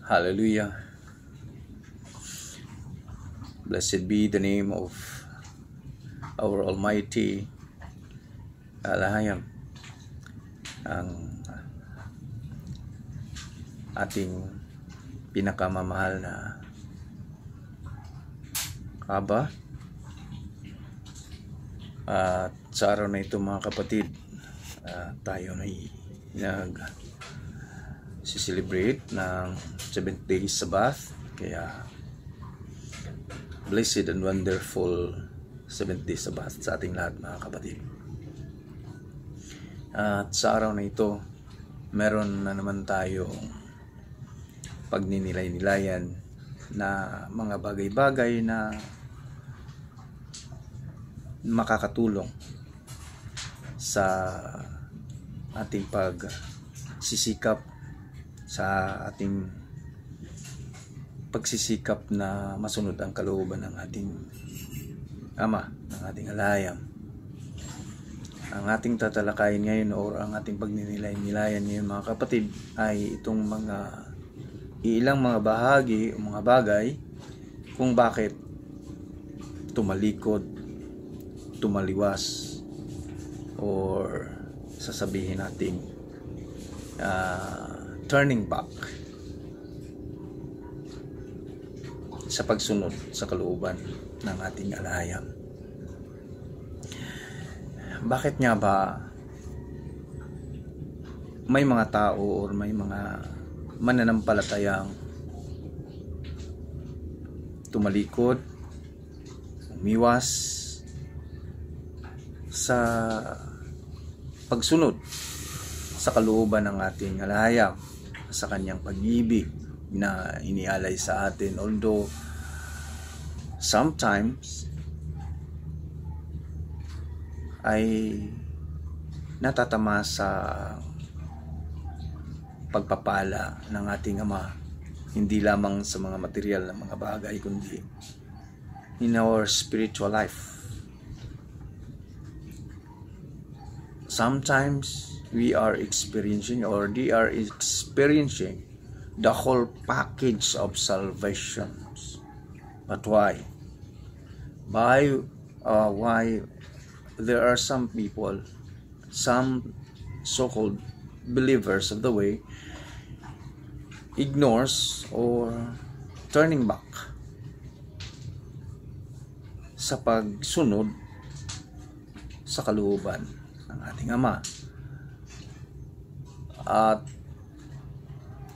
Hallelujah. Blessed be the name of our Almighty Alahayam, ang ating pinakamamahal na Aba. At sa araw na ito mga kapatid, tayo ay nag-celebrate ng 7th day Sabbath. Kaya blessed and wonderful 7th day Sabbath sa ating lahat mga kapatid. At sa araw na ito, meron na naman tayong pagninilay-nilayan na mga bagay-bagay na makakatulong sa ating pagsisikap, sa ating pagsisikap na masunod ang kalooban ng ating Ama, ng ating Alahayam. Ang ating tatalakayin ngayon o ang ating pagninilay-nilayan ngayon mga kapatid ay itong ilang mga bahagi o mga bagay kung bakit tumalikod, tumaliwas, or sasabihin natin turning back sa pagsunod sa kalooban ng ating Alahayam. Bakit nga ba may mga tao or may mga mananampalatayang tumalikod, umiwas sa pagsunod sa kalooban ng ating Alahayam, sa kanyang pag-ibig na inialay sa atin? Although sometimes ay natatama sa pagpapala ng ating Ama, hindi lamang sa mga material na mga bagay, kundi in our spiritual life. Sometimes we are experiencing, or they are experiencing, the whole package of salvation. But why? Why there are some people, some so-called believers of the way, ignores or turning back sa pagsunod sa kalooban ng ating Ama. At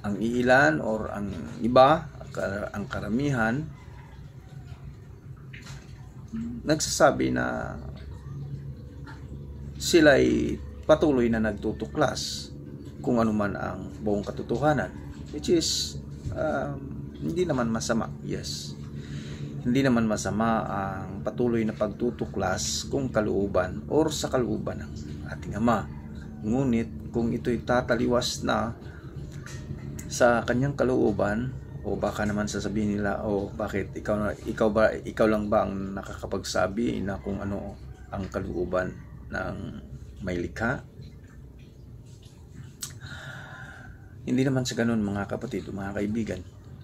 ang iilan or ang iba, ang karamihan, nagsasabi na sila'y patuloy na nagtutuklas kung ano man ang buong katotohanan, which is hindi naman masama. Yes, hindi naman masama ang patuloy na pagtutuklas kung kalooban or sa kalooban ng ating Ama. Ngunit kung ito'y tataliwas na sa kanyang kalooban, o baka naman sasabihin nila, bakit ikaw lang ba ang nakakapagsabi na kung ano ang kalooban ng may likha? Hindi naman sa ganun mga kapatid o mga kaibigan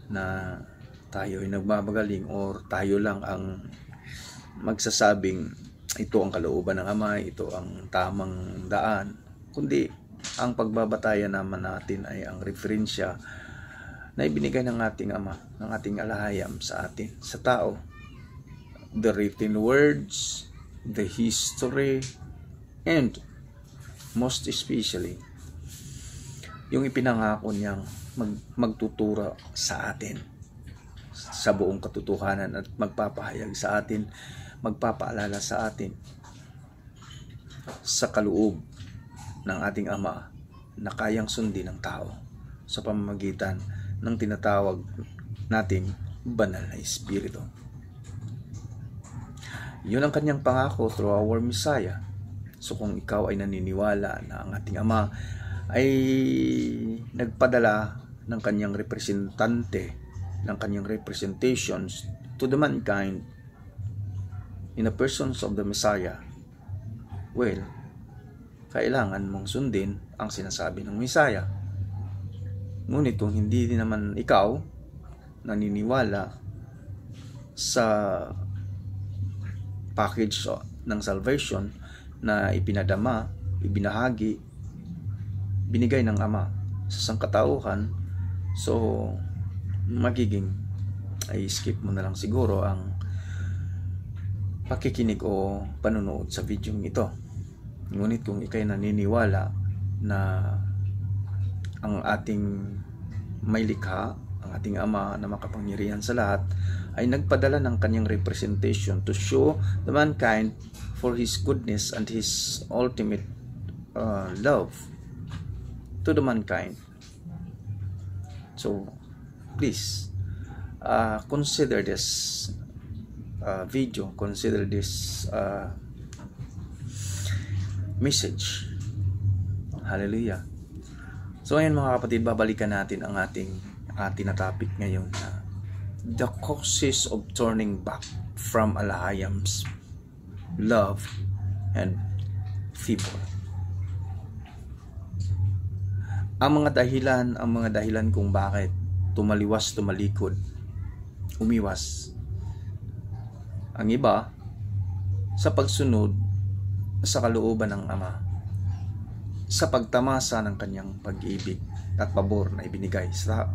na tayo ay nagbabagaling or tayo lang ang magsasabing ito ang kalooban ng Ama, ito ang tamang daan, kundi ang pagbabatayan naman natin ay ang referensya na ibinigay ng ating Ama, ng ating Alahayam sa atin, sa tao. The written words, the history, and most especially yung ipinangako niyang magtuturo sa atin sa buong katotohanan at magpapahayag sa atin, magpapaalala sa atin sa kaloob ng ating Ama na kayang sundin ng tao sa pamamagitan ng tinatawag nating banal na Espiritu. Yun ang kanyang pangako through our Messiah. So kung ikaw ay naniniwala na ang ating Ama ay nagpadala ng kanyang representante, ng kanyang representations to the mankind in the persons of the Messiah, well, kailangan mong sundin ang sinasabi ng Messiah. Ngunit kung hindi din naman ikaw naniniwala sa package ng salvation na ipinadama, ibinahagi, binigay ng Ama sa sangkatauhan, so magiging ay skip mo na lang siguro ang pakikinig o panunood sa video ito. Ngunit kung ikay naniniwala na ang ating may likha, ang ating Ama na makapangyarihan sa lahat, ay nagpadala ng kanyang representation to show the mankind for His goodness and His ultimate love to the mankind. So, please, consider this video, consider this message. Hallelujah. So, ayan mga kapatid, babalikan natin ang ating na topic ngayon na the causes of turning back from Alahayam's love and favor. Ang mga dahilan kung bakit tumaliwas, tumalikod, umiwas. Ang iba sa pagsunod sa kalooban ng Ama, sa pagtamasa ng kanyang pag-ibig at pabor na ibinigay sa tao.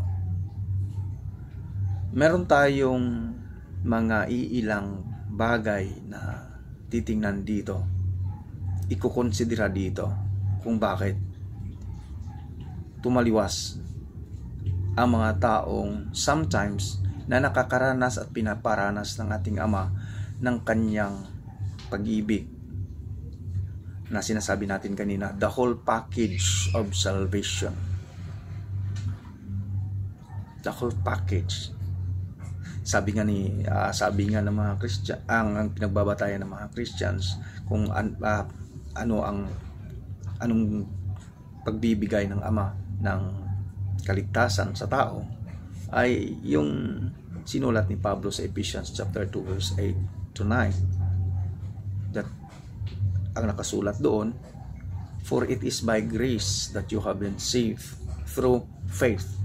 Meron tayong mga iilang bagay na titingnan dito, ikukonsidera dito kung bakit tumaliwas ang mga taong sometimes na nakakaranas at pinaparanas ng ating Ama ng kanyang pag-ibig na sinasabi natin kanina, the whole package of salvation. The whole package. Sabi nga ng mga Christian, ang pinagbabatayan ng mga Christians kung anong pagbibigay ng Ama ng kaligtasan sa tao ay yung sinulat ni Pablo sa Ephesians chapter 2 verse 8 to 9, that ang nakasulat doon, for it is by grace that you have been saved through faith.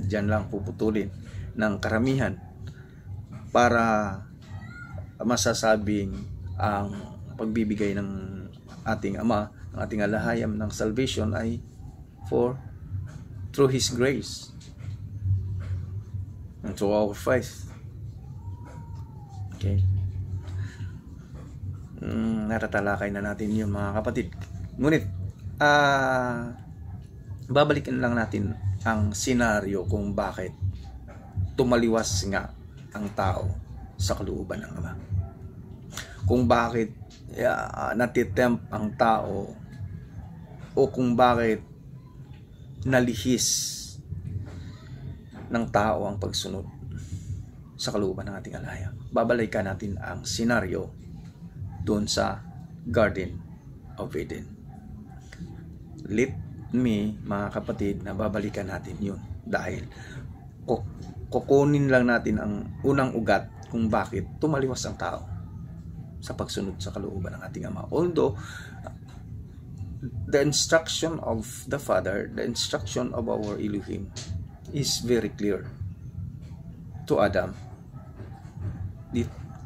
Diyan lang puputulin ng karamihan para masasabing ang pagbibigay ng ating Ama, ng ating alahayam ng salvation ay through His grace and through our faith. Okay. Natatalakay na natin yun mga kapatid. Ngunit babalikan lang natin ang senaryo kung bakit tumaliwas nga ang tao sa kalooban ng Ama. Kung bakit natitempt ang tao o kung bakit nalihis ng tao ang pagsunod sa kalooban ng ating alahayam. Babalikan natin ang senaryo doon sa Garden of Eden. Let me, mga kapatid, na babalikan natin yun dahil kukunin lang natin ang unang ugat kung bakit tumaliwas ang tao sa pagsunod sa kalooban ng ating Ama. Although the instruction of the Father, the instruction of our Elohim is very clear to Adam.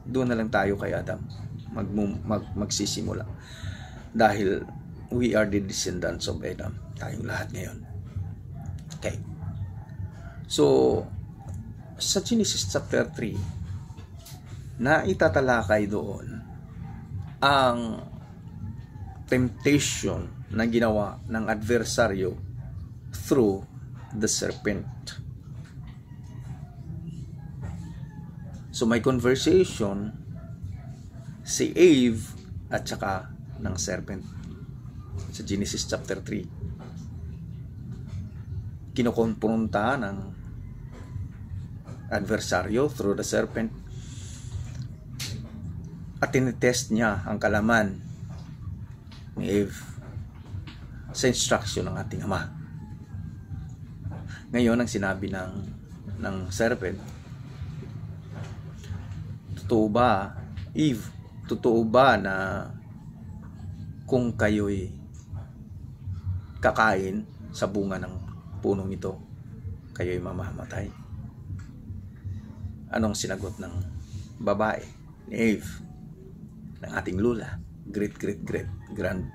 Doon na lang tayo kay Adam magsisimula dahil we are the descendants of Adam, tayong lahat ngayon. Okay, so sa Genesis chapter 3 na itatalakay doon ang temptation na ginawa ng adversaryo through the serpent. So may conversation si Eve at saka ng serpent sa Genesis chapter 3. Kinukonfronta ng adversaryo through the serpent at tinitest niya ang kalaman ni Eve sa instruction ng ating Ama. Ngayon ang sinabi ng serpent, totoo ba, Eve, totoo ba na kung kayo'y kakain sa bunga ng punong ito, kayo'y mamamatay. Anong sinagot ng babae ni Eve, ng ating lula, great grandparent?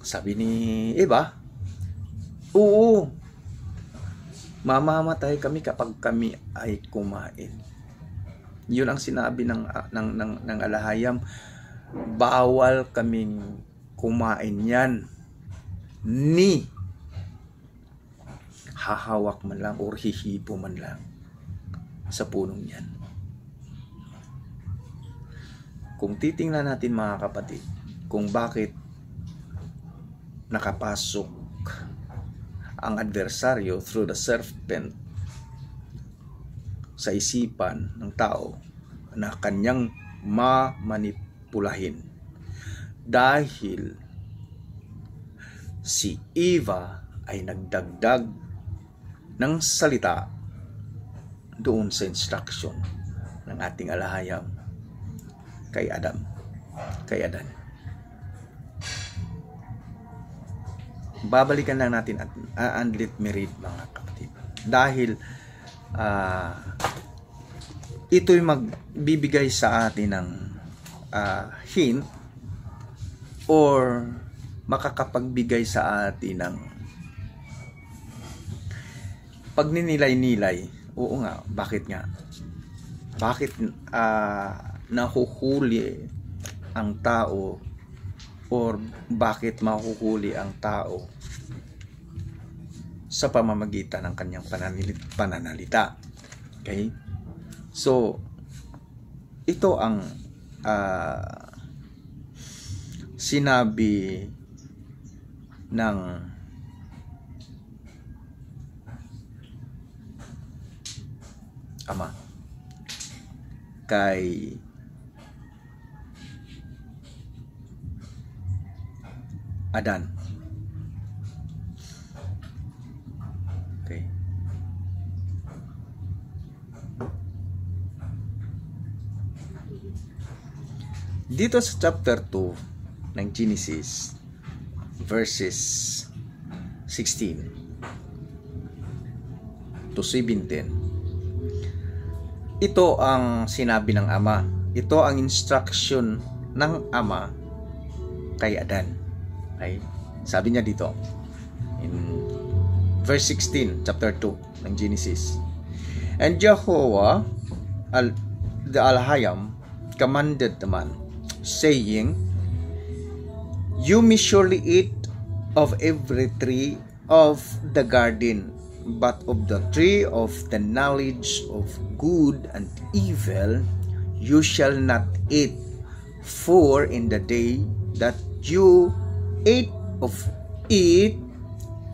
Sabi ni Eva, oo, mamamatay kami kapag kami ay kumain. Yun ang sinabi ng alahayam, bawal kaming kumain yan ni hahawak man lang o hihipo man lang sa punong yan. Kung titingnan natin mga kapatid, kung bakit nakapasok ang adversaryo through the serpent sa isipan ng tao na kanyang mamanipulahin, dahil si Eva ay nagdagdag ng salita doon sa instruction ng ating alahayam kay Adan. Babalikan lang natin and let me read, mga kapatid, dahil ito'y magbibigay sa atin ng hint or makakapagbigay sa atin ng pagninilay-nilay. Oo nga, bakit nahuhuli ang tao or bakit mahuhuli ang tao sa pamamagitan ng kanyang pananalita. Okay? So, ito ang sinabi ng Ama kay Adan. Okay. Dito sa chapter 2 ng Genesis, verses 16 to 17, ito ang sinabi ng Ama. Ito ang instruction ng Ama kay Adan. Okay? Sabi niya dito in verse 16, chapter 2 ng Genesis, and Jehovah the Alhayam commanded the man, saying, you may surely eat of every tree of the garden, but of the tree of the knowledge of good and evil you shall not eat, for in the day that you eat of it,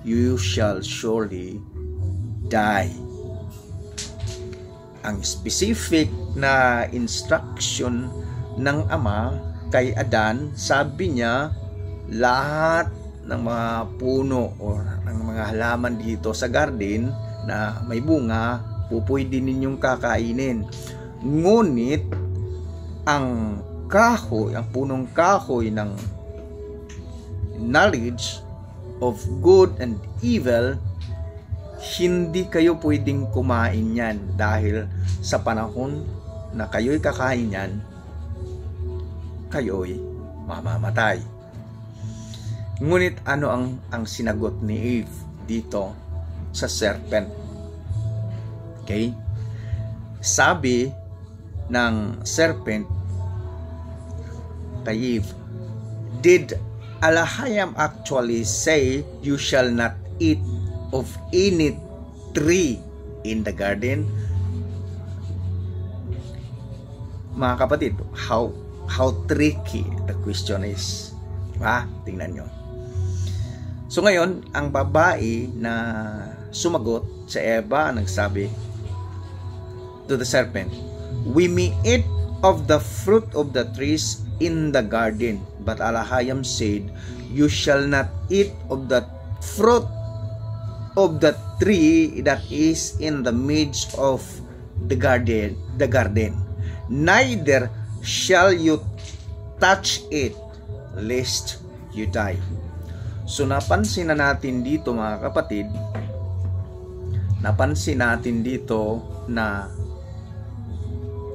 you shall surely die. Ang specific na instruction ng Ama kay Adan, sabi niya, lahat ng mga puno o ng mga halaman dito sa garden na may bunga, pwede ninyong kakainin. Ngunit ang kahoy, ang punong kahoy ng knowledge of good and evil, hindi kayo pwedeng kumain yan, dahil sa panahon na kayo'y kakain yan, kayo'y mamamatay. Ngunit ano ang sinagot ni Eve dito sa serpent? Okay? Sabi ng serpent kay Eve, did Alahayam actually say you shall not eat of any tree in the garden? Mga kapatid, how tricky the question is. Diba? Tingnan nyo. So ngayon, ang babae na sumagot sa Eva, nagsabi to the serpent, we may eat of the fruit of the trees in the garden, but Alahayam said, you shall not eat of the fruit of the tree that is in the midst of the garden, neither shall you touch it, lest you die. So napansin na natin dito mga kapatid, na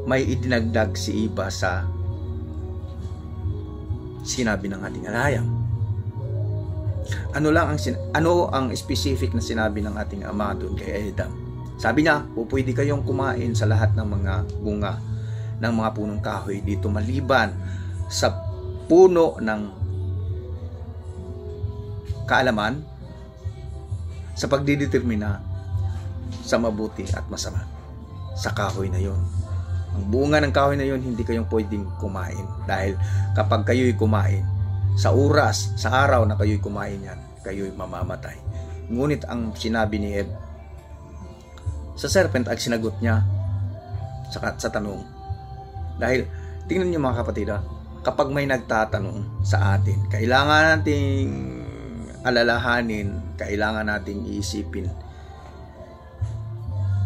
may idinagdag si Eva sa sinabi ng ating alayang. Ano ang specific na sinabi ng ating ama doon kay Adam? Sabi niya, pwede kayong kumain sa lahat ng mga bunga ng mga punong kahoy dito maliban sa puno ng kaalaman sa pagdidetermina sa mabuti at masama. Sa kahoy na yon. Ang bunga ng kahoy na yon, hindi kayong pwedeng kumain. Dahil kapag kayo'y kumain, sa oras, sa araw na kayo'y kumain yan, kayo'y mamamatay. Ngunit ang sinabi ni Eve sa serpent ay sinagot niya sa tanong. Dahil, tingnan niyo mga kapatid, kapag may nagtatanong sa atin, kailangan nating alalahanin, kailangan nating iisipin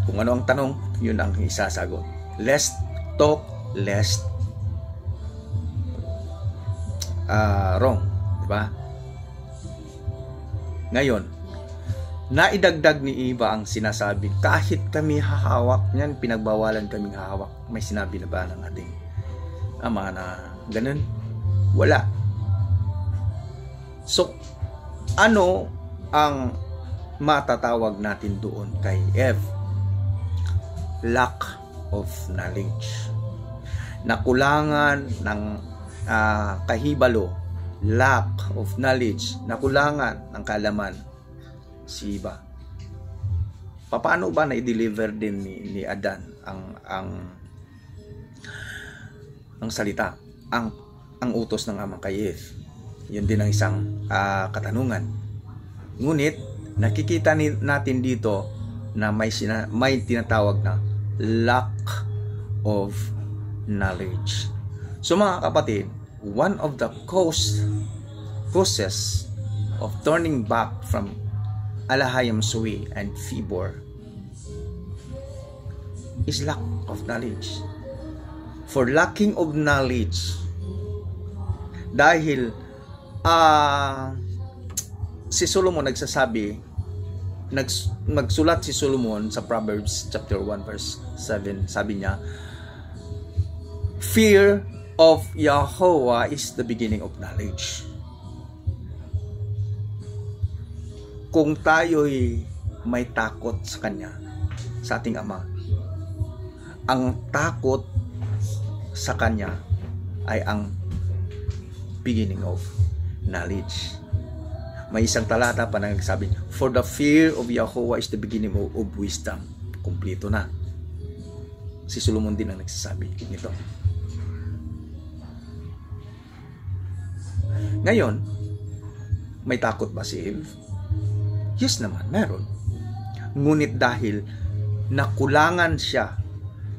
kung ano ang tanong, yun ang isasagot. Less talk, less wrong, diba? Ngayon, naidagdag ni Eva ang sinasabi, kahit kami hahawak niyan, pinagbawalan kaming hahawak. May sinabi na ba ng ating ama na ganun? Wala. So, ano ang matatawag natin doon kay Eve? Lack of knowledge. Nakulangan ng kahibalo, lack of knowledge, nakulangan ng kaalaman si Eva. Paano ba na-deliver din ni Adan ang salita, ang utos ng ama kay Eve? Yun din ang isang katanungan. Ngunit nakikita natin dito na may tinatawag na lack of knowledge. So mga kapatid, one of the causes of turning back from Alahayam Sui and Fibor is lack of knowledge. For lacking of knowledge, dahil si Solomon nagsulat si Solomon sa Proverbs chapter 1 verse 7, sabi niya, fear of Yahweh is the beginning of knowledge. Kung tayo'y may takot sa Kanya, sa ating Ama, ang takot sa Kanya ay ang beginning of knowledge. May isang talata pa na nagsabi, for the fear of Yahweh is the beginning of wisdom. Kumplito na. Si Solomon din ang nagsasabi nito. Ngayon, may takot ba si Eve? Yes naman, meron. Ngunit dahil nakulangan siya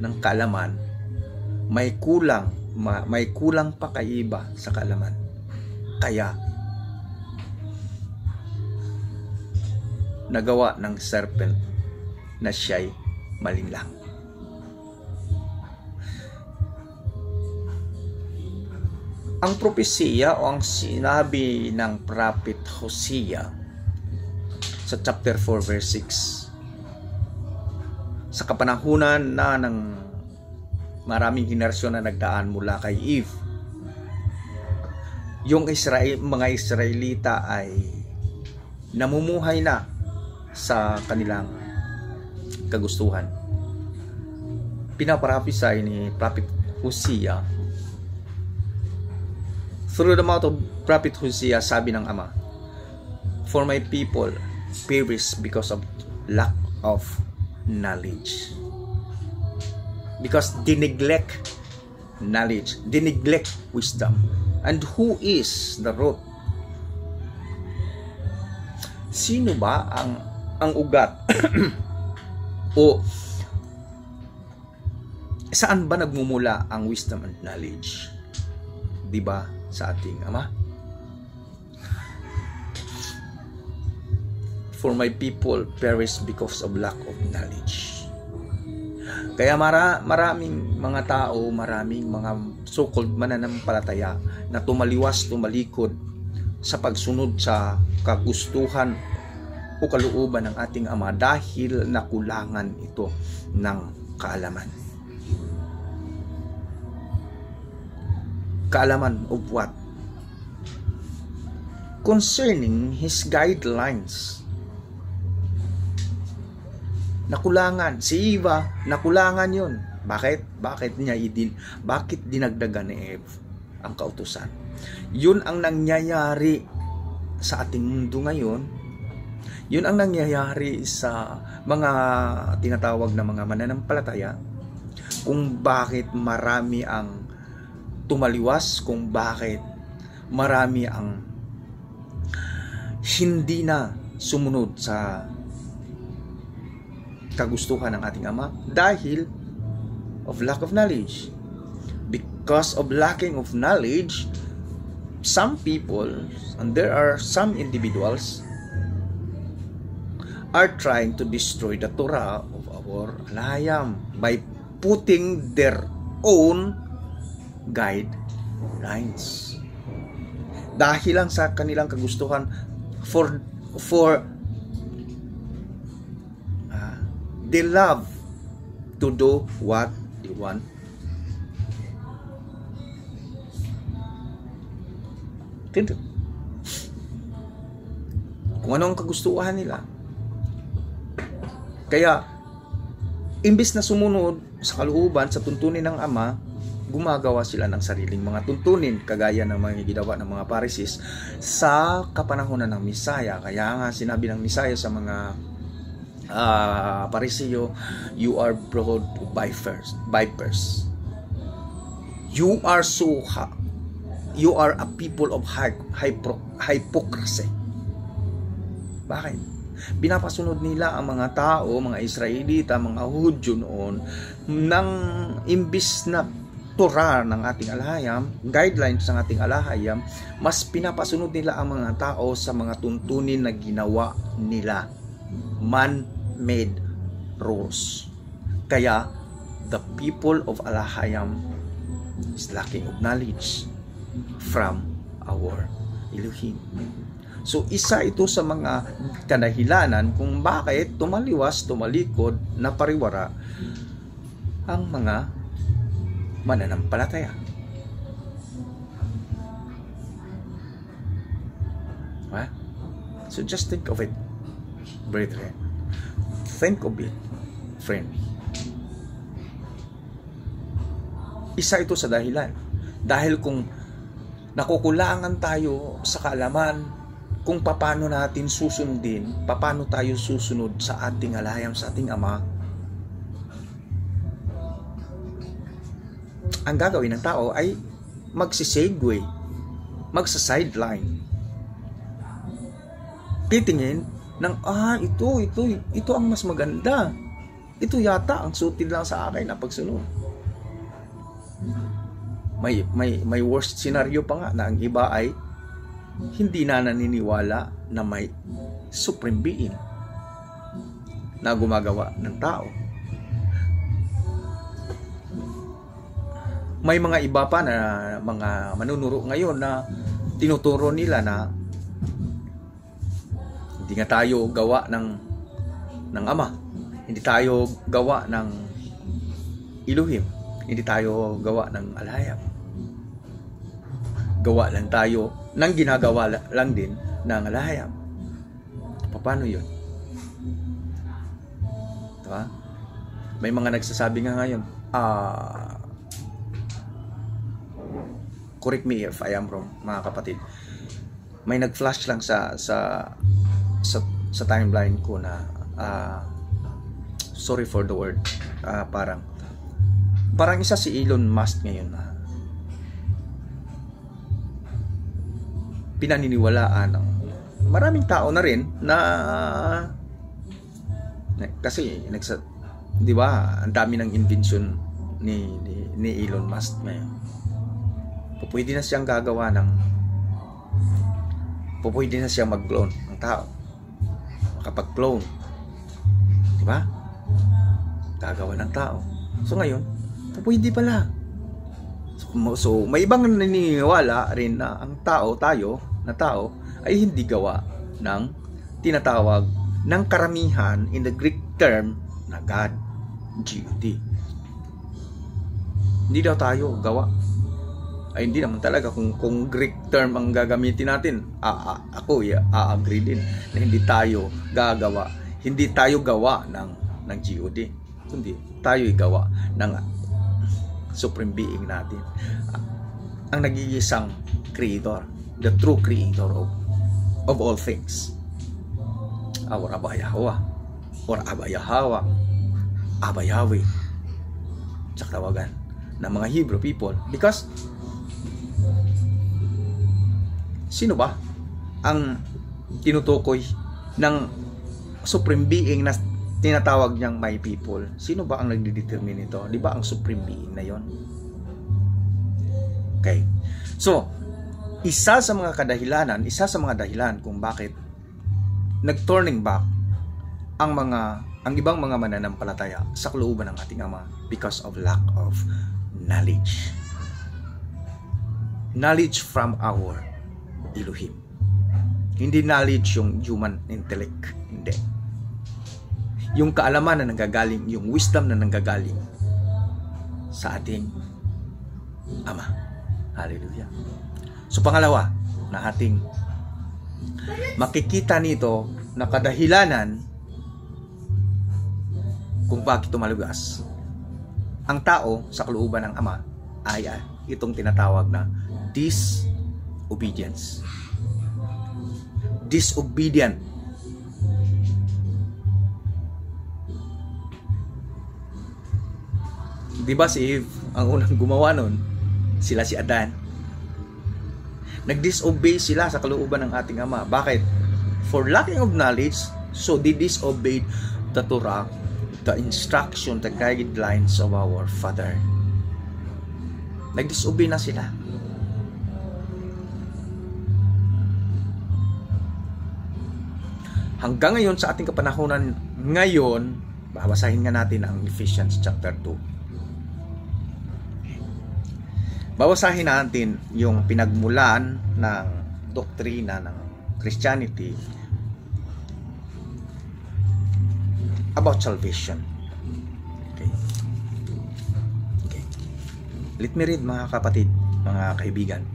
ng kaalaman, may kulang pa kay Eva sa kaalaman. Kaya nagawa ng serpent na siya'y malinlang. Ang propesiya o ang sinabi ng prophet Hosea sa chapter 4 verse 6, sa kapanahunan na ng maraming henerasyon na nagdaan mula kay Eve, yung mga Israelita ay namumuhay na sa kanilang kagustuhan. Pinaparapisay ni Prophet Hosea, through the mouth of Prophet Hosea, sabi ng Ama, for my people perish because of lack of knowledge. Because they neglect knowledge, they neglect wisdom. And who is the root? Sino ba ang ugat o saan ba nagmumula ang wisdom and knowledge? Diba sa ating Ama? For my people perish because of lack of knowledge. Kaya maraming mga tao, maraming mga so-called mananampalataya na tumaliwas, tumalikod sa pagsunod sa kagustuhan o kalooban ng ating Ama dahil nakulangan ito ng kaalaman. Kaalaman of what? Concerning His guidelines. Nakulangan. Si Eva, nakulangan yun. Bakit? Bakit dinagdagan ni Eve ang kautusan? Yun ang nangyayari sa ating mundo ngayon. Yun ang nangyayari sa mga tinatawag na mga mananampalataya, kung bakit marami ang tumaliwas, kung bakit marami ang hindi na sumunod sa kagustuhan ng ating Ama dahil of lack of knowledge. Because of lacking of knowledge, some people, and there are some individuals, are trying to destroy the Torah of our Alahayam by putting their own guidelines. Dahil lang sa kanilang kagustuhan for they love to do what they want. Tinto. Kung ano ang kagustuhan nila. Kaya, imbis na sumunod sa kalooban, sa tuntunin ng Ama, gumagawa sila ng sariling mga tuntunin, kagaya ng mga ginawa ng mga Pharisees sa kapanahonan ng Misaya. Kaya nga sinabi ng Misaya sa mga Pariseo, you are brood of vipers. You are a people of hypocrisy. Bakit? Binapasunod nila ang mga tao, mga Israelita, mga Hudyo noon, ng imbis na Torah ng ating Alahayam, guidelines ng ating Alahayam, mas pinapasunod nila ang mga tao sa mga tuntunin na ginawa nila. Man-made rules. Kaya, the people of Alahayam is lacking of knowledge from our Elohim. So, isa ito sa mga kadahilanan kung bakit tumaliwas, tumalikod, napariwara ang mga mananampalataya. Huh? So, just think of it, brethren. Think of it, friend. Isa ito sa dahilan. Dahil kung nakukulangan tayo sa kaalaman kung paano natin susundin, paano tayo susunod sa ating Alahayam, sa ating Ama, ang gagawin ng tao ay magsisegue, magsa-sideline. Titingin ng, ito ang mas maganda. Ito yata ang suited lang sa akin na pagsunod. May worst scenario pa nga na ang iba ay hindi na naniniwala na may supreme being na gumagawa ng tao. May mga iba pa na mga manunuro ngayon na tinuturo nila na hindi nga tayo gawa ng Ama, hindi tayo gawa ng Elohim, hindi tayo gawa ng Alahayam. Gawa lang tayo ng ginagawa lang din ng Alahayam. Paano yun? Diba? May mga nagsasabi nga ngayon, correct me if I am wrong, mga kapatid. May nag-flash lang sa timeline ko na sorry for the word, parang isa si Elon Musk ngayon na pinaniniwalaan ng maraming tao na rin na kasi di ba ang dami ng invention ni Elon Musk ngayon. Pwede na siyang gagawa ng pwede na siyang mag-clone ng tao, makapag-clone, di ba? Gagawa ng tao. So ngayon pwede pala. So So, may ibang naniniwala rin na ang tao ay hindi gawa ng tinatawag ng karamihan in the Greek term na God, G-O-D. Hindi daw tayo gawa. Ay hindi naman talaga kung Greek term ang gagamitin natin. Ako agree din na hindi tayo gagawa. Hindi tayo gawa ng G-O-D. Kundi tayo gawa ng supreme being natin. Ang nag-iisang creator, the true creator of all things. Our Abba Yahweh or Abba Yahweh, Abba Yahweh, tsaka tawagan ng mga Hebrew people. Because sino ba ang tinutukoy ng supreme being na tinatawag niyang my people? Sino ba ang nagdedetermine nito? Di ba ang supreme being na yon? Okay. So, isa sa mga dahilan kung bakit nag-turning back ang ibang mga mananampalataya sa kalooban ng ating Ama, because of lack of knowledge. Knowledge from our Elohim. Hindi knowledge yung human intellect. Hindi. Yung kaalaman na nanggagaling, yung wisdom na nanggagaling sa ating Ama. Hallelujah. So pangalawa na ating makikita nito na kadahilanan kung bakit tumalugas ang tao sa kalooban ng Ama ay itong tinatawag na disobedience. Disobedient. Diba si Eve ang unang gumawa nun? Sila si Adan. Nag-disobey sila sa kalooban ng ating Ama. Bakit? For lacking of knowledge, so they disobeyed the Torah, the instruction, the guidelines of our Father. Nag-disobey na sila. Hanggang ngayon sa ating kapanahunan ngayon, babasahin nga natin ang Ephesians chapter 2. Babasahin natin yung pinagmulan ng doktrina ng Christianity about salvation. Okay. Let me read, mga kapatid, mga kaibigan,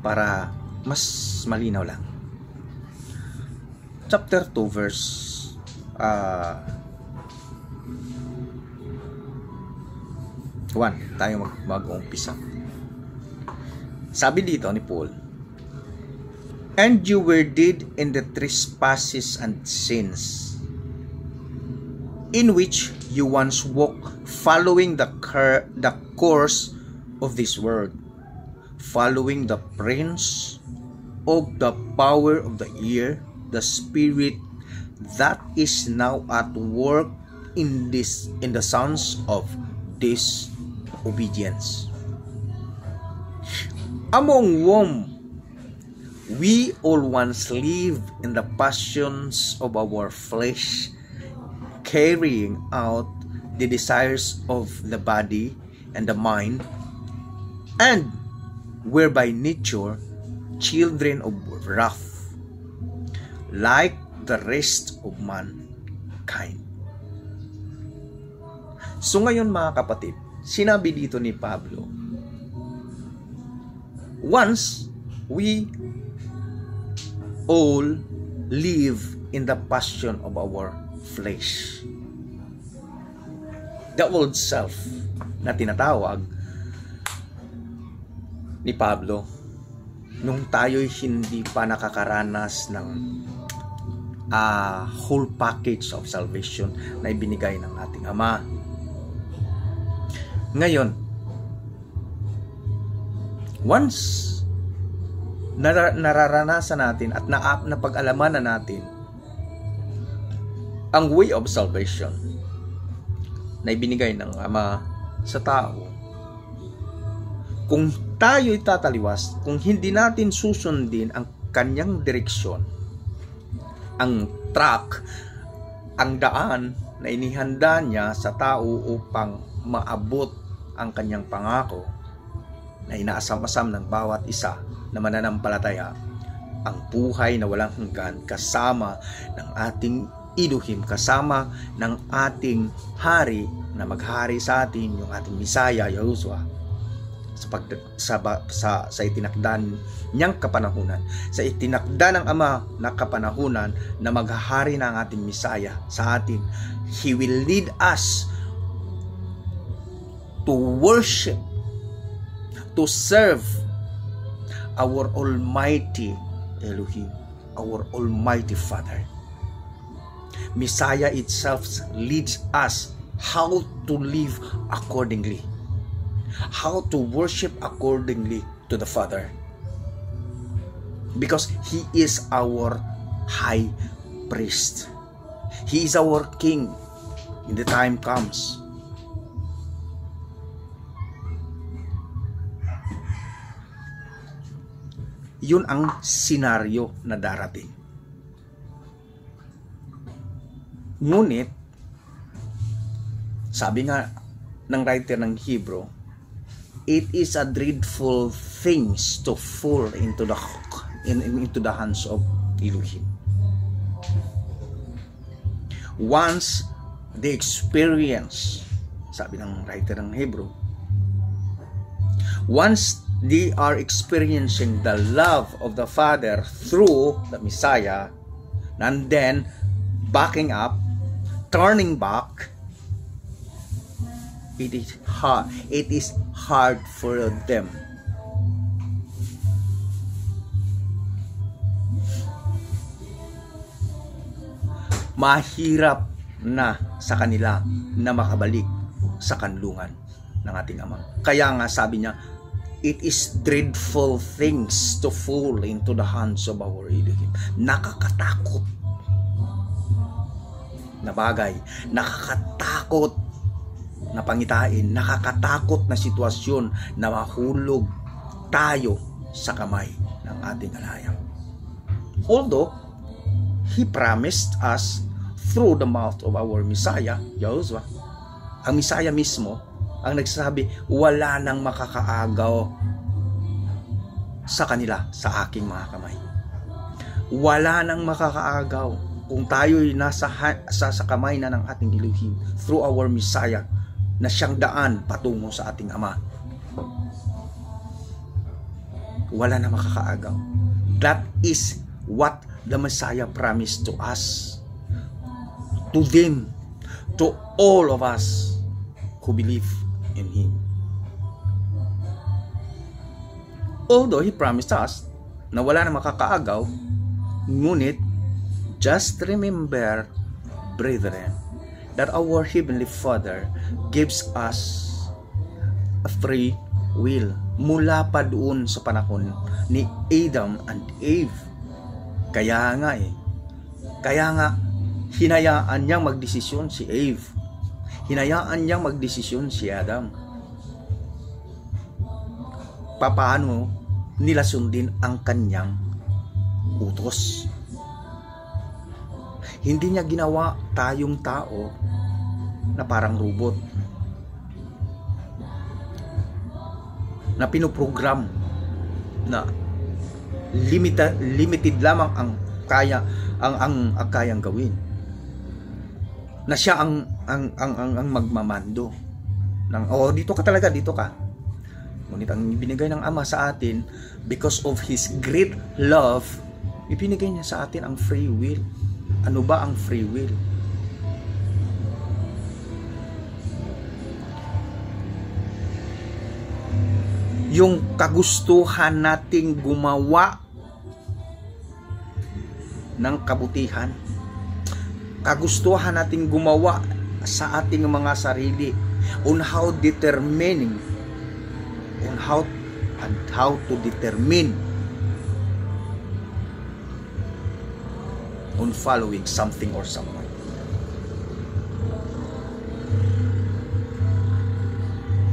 para mas malinaw lang. Chapter 2 verse 1 tayo mag-umpisa. Sabi dito ni Paul, "And you were dead in the trespasses and sins, in which you once walked, following the course of this world, following the prince of the power of the air, the spirit that is now at work in the sons of disobedience, among whom we all once lived in the passions of our flesh, carrying out the desires of the body and the mind, and were by nature children of wrath, like the rest of mankind." So ngayon, mga kapatid, sinabi dito ni Pablo, once we all live in the passion of our flesh, the old self na tinatawag ni Pablo nung tayo'y hindi pa nakakaranas ng whole package of salvation na ibinigay ng ating Ama. Ngayon, once nararanasan natin at napag-alaman na natin ang way of salvation na ibinigay ng Ama sa tao, kung tayo'y tataliwas, kung hindi natin susundin ang kanyang direksyon, ang track, ang daan na inihanda niya sa tao upang maabot ang kanyang pangako, na inaasam-asam ng bawat isa na mananampalataya, ang buhay na walang hanggan kasama ng ating Elohim, kasama ng ating hari na maghari sa atin, yung ating Misaya, Yahushua, sa itinakdan niyang kapanahunan, sa itinakda ng Ama na kapanahunan na maghahari na ang ating Misaya sa atin. He will lead us to worship, to serve our Almighty Elohim, our Almighty Father. Messiah itself leads us how to live accordingly, how to worship accordingly to the Father, because He is our high priest. He is our King in the time comes. Yun ang senaryo na darating. Ngunit, sabi nga ng writer ng Hebrew, it is a dreadful things to fall into the hands of Elohim. Once they experience, sabi ng writer ng Hebrew, once they are experiencing the love of the Father through the Messiah, and then backing up, turning back, it is hard for them. Mahirap na sa kanila na makabalik sa kanlungan ng ating Ama. Kaya nga sabi niya, it is dreadful things to fall into the hands of our Elohim. Nakakatakot na bagay, nakakatakot na pangitain, nakakatakot na sitwasyon na mahulog tayo sa kamay ng ating alayang. Although, He promised us through the mouth of our Messiah, Yahushua, ang Messiah mismo, ang nagsasabi, wala nang makakaagaw sa kanila, sa aking mga kamay. Wala nang makakaagaw kung tayo'y nasa sa kamay na ng ating Elohim through our Messiah na siyang daan patungo sa ating Ama. Wala na makakaagaw. That is what the Messiah promised to us, to them, to all of us who believe in Him. Although He promised us na wala na makakaagaw, ngunit just remember, brethren, that our Heavenly Father gives us a free will mula pa doon sa panahon ni Adam and Eve. Kaya nga hinayaan niyang magdesisyon si Eve. Hinayaan niyang magdesisyon si Adam. Paano nila sundin ang kanyang utos? Hindi niya ginawa tayong tao na parang robot na pinoprogram na limited lamang ang kayang gawin, na siya ang magmamando ng dito ka talaga, dito ka. Ngunit ang ibinigay ng Ama sa atin, because of His great love, ibinigay niya sa atin ang free will. Ano ba ang free will? Yung kagustuhan nating gumawa ng kabutihan, kagustuhan nating gumawa sa ating mga sarili, on how to determine on following something or someone.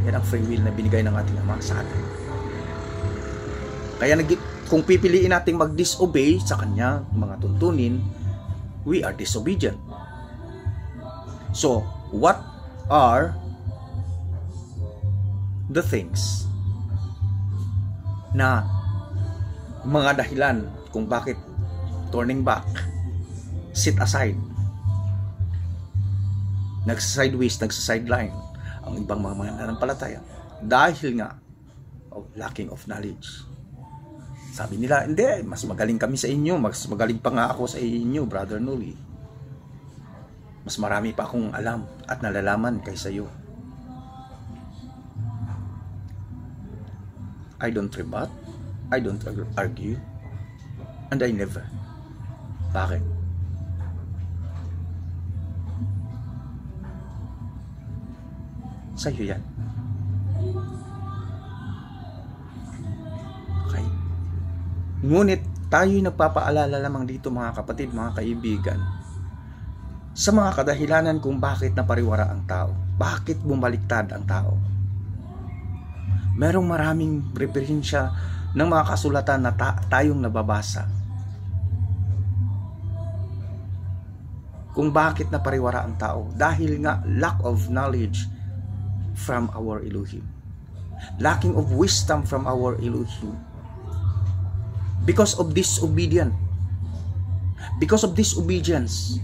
Yan ang free will na binigay ng ating Ama sa atin. Kaya kung pipiliin nating mag-disobey sa Kanya mga tuntunin, we are disobedient. So, what are the things na mga dahilan kung bakit turning back, sit aside, nagsa-sideways, nagsa-sideline ang ibang mga mananampalataya dahil nga of lacking of knowledge. Sabi nila, hindi, mas magaling kami sa inyo, mas magaling pa nga ako sa inyo, Brother Noli. Mas marami pa akong alam at nalalaman kaysa iyo. I don't rebut, I don't argue, and I never. Bakit? Sa'yo yan. Okay? Ngunit tayo'y nagpapaalala lamang dito, mga kapatid, mga kaibigan, sa mga kadahilanan kung bakit napariwara ang tao. Bakit bumaliktad ang tao. Merong maraming referensya ng mga kasulatan na tayong nababasa kung bakit napariwara ang tao. Dahil nga lack of knowledge from our Elohim. Lacking of wisdom from our Elohim. Because of disobedience. Because of disobedience.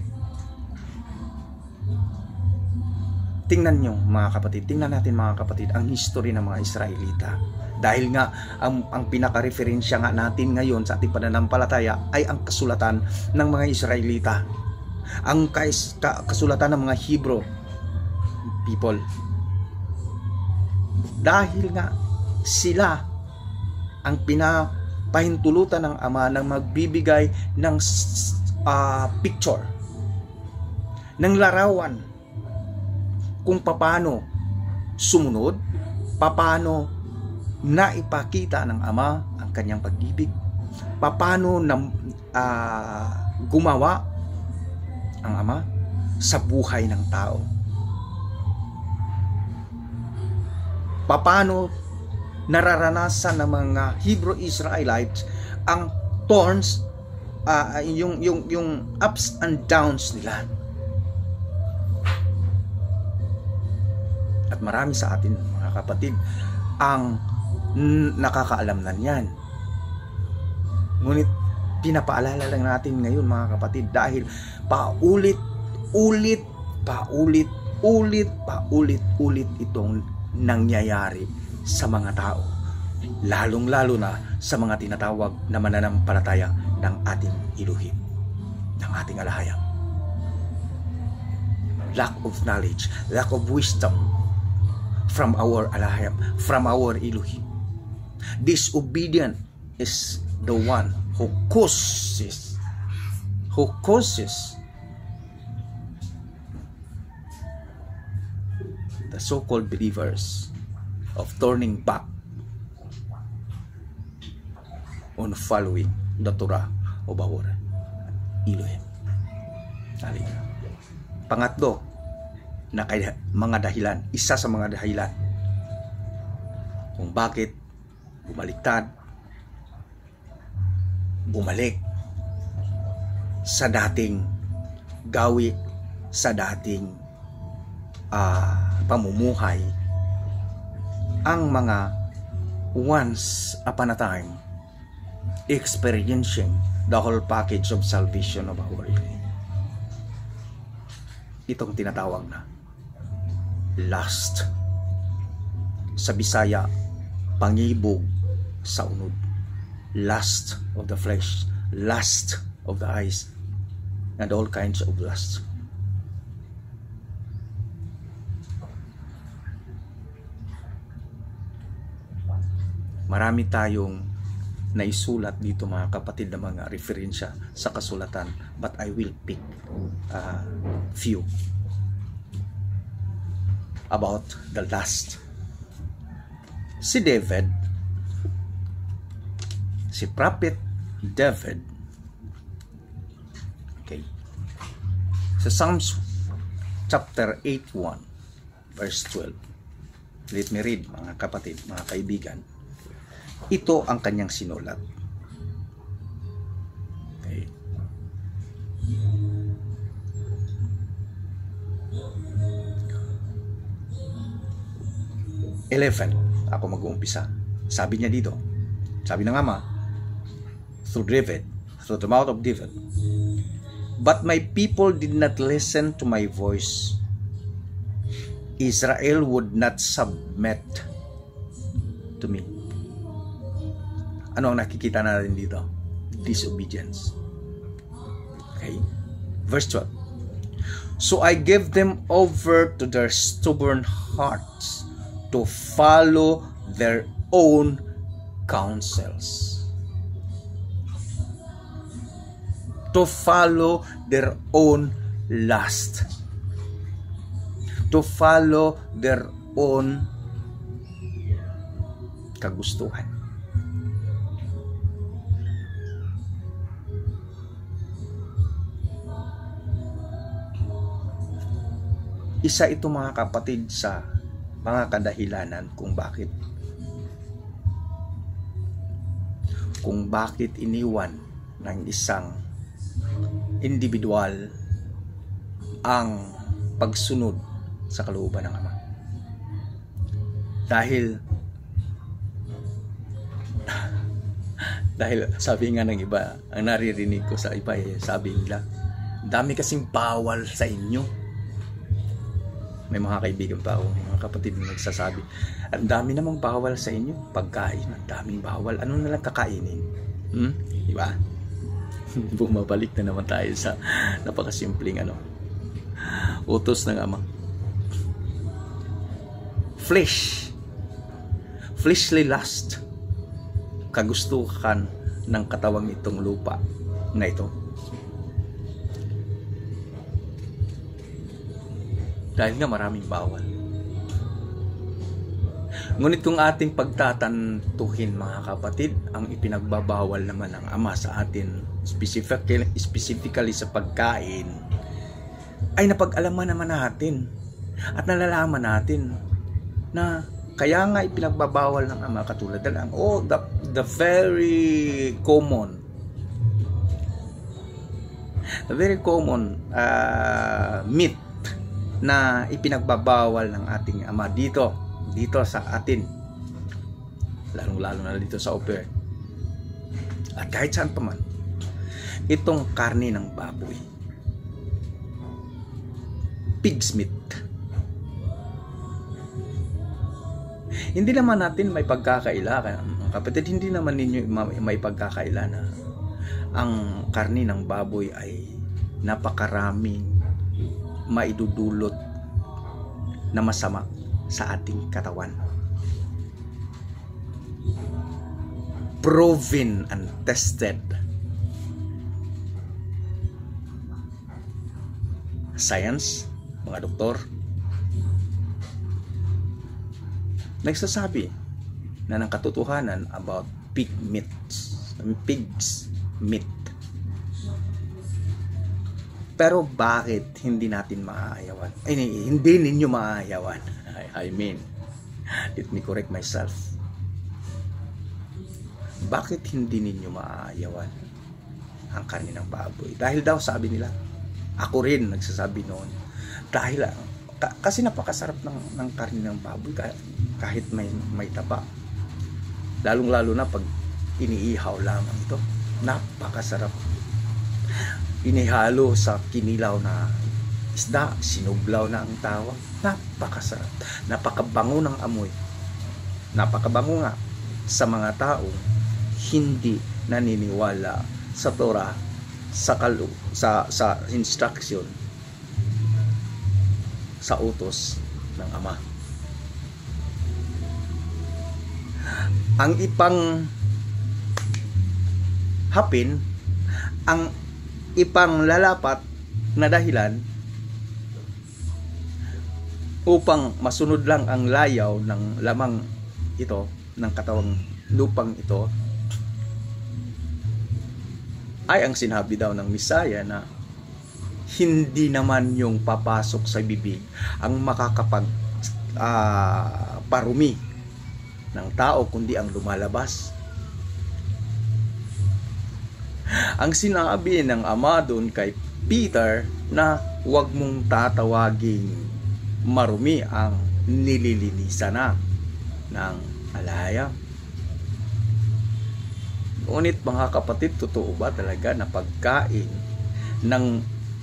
Tingnan nyo, mga kapatid, tingnan natin, mga kapatid, ang history ng mga Israelita. Dahil nga, ang pinaka-referensya nga natin ngayon sa ating pananampalataya ay ang kasulatan ng mga Israelita. Ang kasulatan ng mga Hebrew people. Dahil nga, sila ang pinapahintulutan ng Ama ng magbibigay ng picture, ng larawan, kung paano sumunod, paano naipakita ng Ama ang kanyang pag-ibig, paano gumawa ang Ama sa buhay ng tao, paano nararanasan ng mga Hebrew Israelites ang thorns, yung ups and downs nila. At marami sa atin, mga kapatid, ang nakakaalam na niyan. Ngunit pinapaalala lang natin ngayon, mga kapatid, dahil paulit-ulit itong nangyayari sa mga tao, lalong-lalo na sa mga tinatawag na mananampalataya ng ating Elohim, ng ating alahayang. Lack of knowledge, lack of wisdom from our alahayam, from our Elohim. Disobedient is the one who causes the so-called believers of turning back on following the Torah of our Elohim. Pangatlo, na mga dahilan, isa sa mga dahilan kung bakit bumaliktad, bumalik sa dating gawi, sa dating pamumuhay ang mga once upon a time experiencing the whole package of salvation of our Elohim. Itong tinatawag na lust. Sa Bisaya, pangibog sa unod. Lust of the flesh, lust of the eyes, and all kinds of lust. Marami tayong naisulat dito, mga kapatid, na mga referensya sa kasulatan, but I will pick few about the lust. Si David, si Prophet David, okay, sa Psalms chapter 81 verse 12, let me read, mga kapatid, mga kaibigan. Ito ang kanyang sinulat. Okay. 11, ako mag-uumpisa. Sabi niya dito, Sabi ng Ama, through David, through the mouth of David, "But my people did not listen to my voice. Israel would not submit to me." Ano ang nakikita natin dito? Disobedience. Okay? Verse 12. "So I gave them over to their stubborn hearts to follow their own counsels." To follow their own lust. To follow their own kagustuhan. Isa ito, mga kapatid, sa mga kadahilanan kung bakit iniwan ng isang individual ang pagsunod sa kalooban ng Ama. Dahil sabi nga ng iba, ang naririnig ko sa iba, sabi nila, dami kasing bawal sa inyo. May mga kaibigan pa ako, mga kapatid na nagsasabi, ang dami namang bawal sa inyo, pagkain, ang daming bawal, ano na lang kakainin? Diba? Bumabalik na naman tayo sa napakasimpleng utos ng Ama. Fleshly lust, kagustuhan ng katawang itong lupa na ito. Dahil nga maraming bawal. Ngunit kung ating pagtatantuhin, mga kapatid, ang ipinagbabawal naman ng Ama sa atin, specifically sa pagkain, ay napag-alaman naman natin at nalalaman natin na kaya nga ipinagbabawal ng Ama, katulad na lang, the very common myth na ipinagbabawal ng ating Ama dito sa atin, lalong-lalo na dito sa Au Pair at kahit saan pa man, itong karne ng baboy, pig's meat. Hindi naman natin may pagkakaila, kapatid, hindi naman ninyo may pagkakaila na ang karne ng baboy ay napakaraming maidudulot na masama sa ating katawan. Proven and tested. Science, mga doktor, nagsasabi na ng katotohanan about pig's meat. Pero bakit hindi natin maaayawan? Hindi ninyo maaayawan. I mean, let me correct myself. Bakit hindi ninyo maaayawan ang karne ng baboy? Dahil daw, sabi nila, ako rin nagsasabi noon, dahil kasi napakasarap ng karne ng baboy kahit may taba. Lalong-lalo na pag iniihaw lamang ito. Napakasarap. Inihalo sa kinilaw na isda, sinublaw na ang tawag. Napakasarap. Napakabango ng amoy. Napakabango nga sa mga taong hindi naniniwala sa Torah, sa instruction, sa utos ng Ama. Ang ipang hapin, ang ipang lalapat na dahilan upang masunod lang ang layaw ng lamang ito, ng katawang lupang ito, ay ang sinabi daw ng Misaya na hindi naman yung papasok sa bibig ang makakapag parumi ng tao, kundi ang lumalabas. Ang sinabi ng Ama doon kay Peter na huwag mong tatawaging marumi ang nililinisan na ng alaya. Ngunit mga kapatid, totoo ba talaga na pagkain ng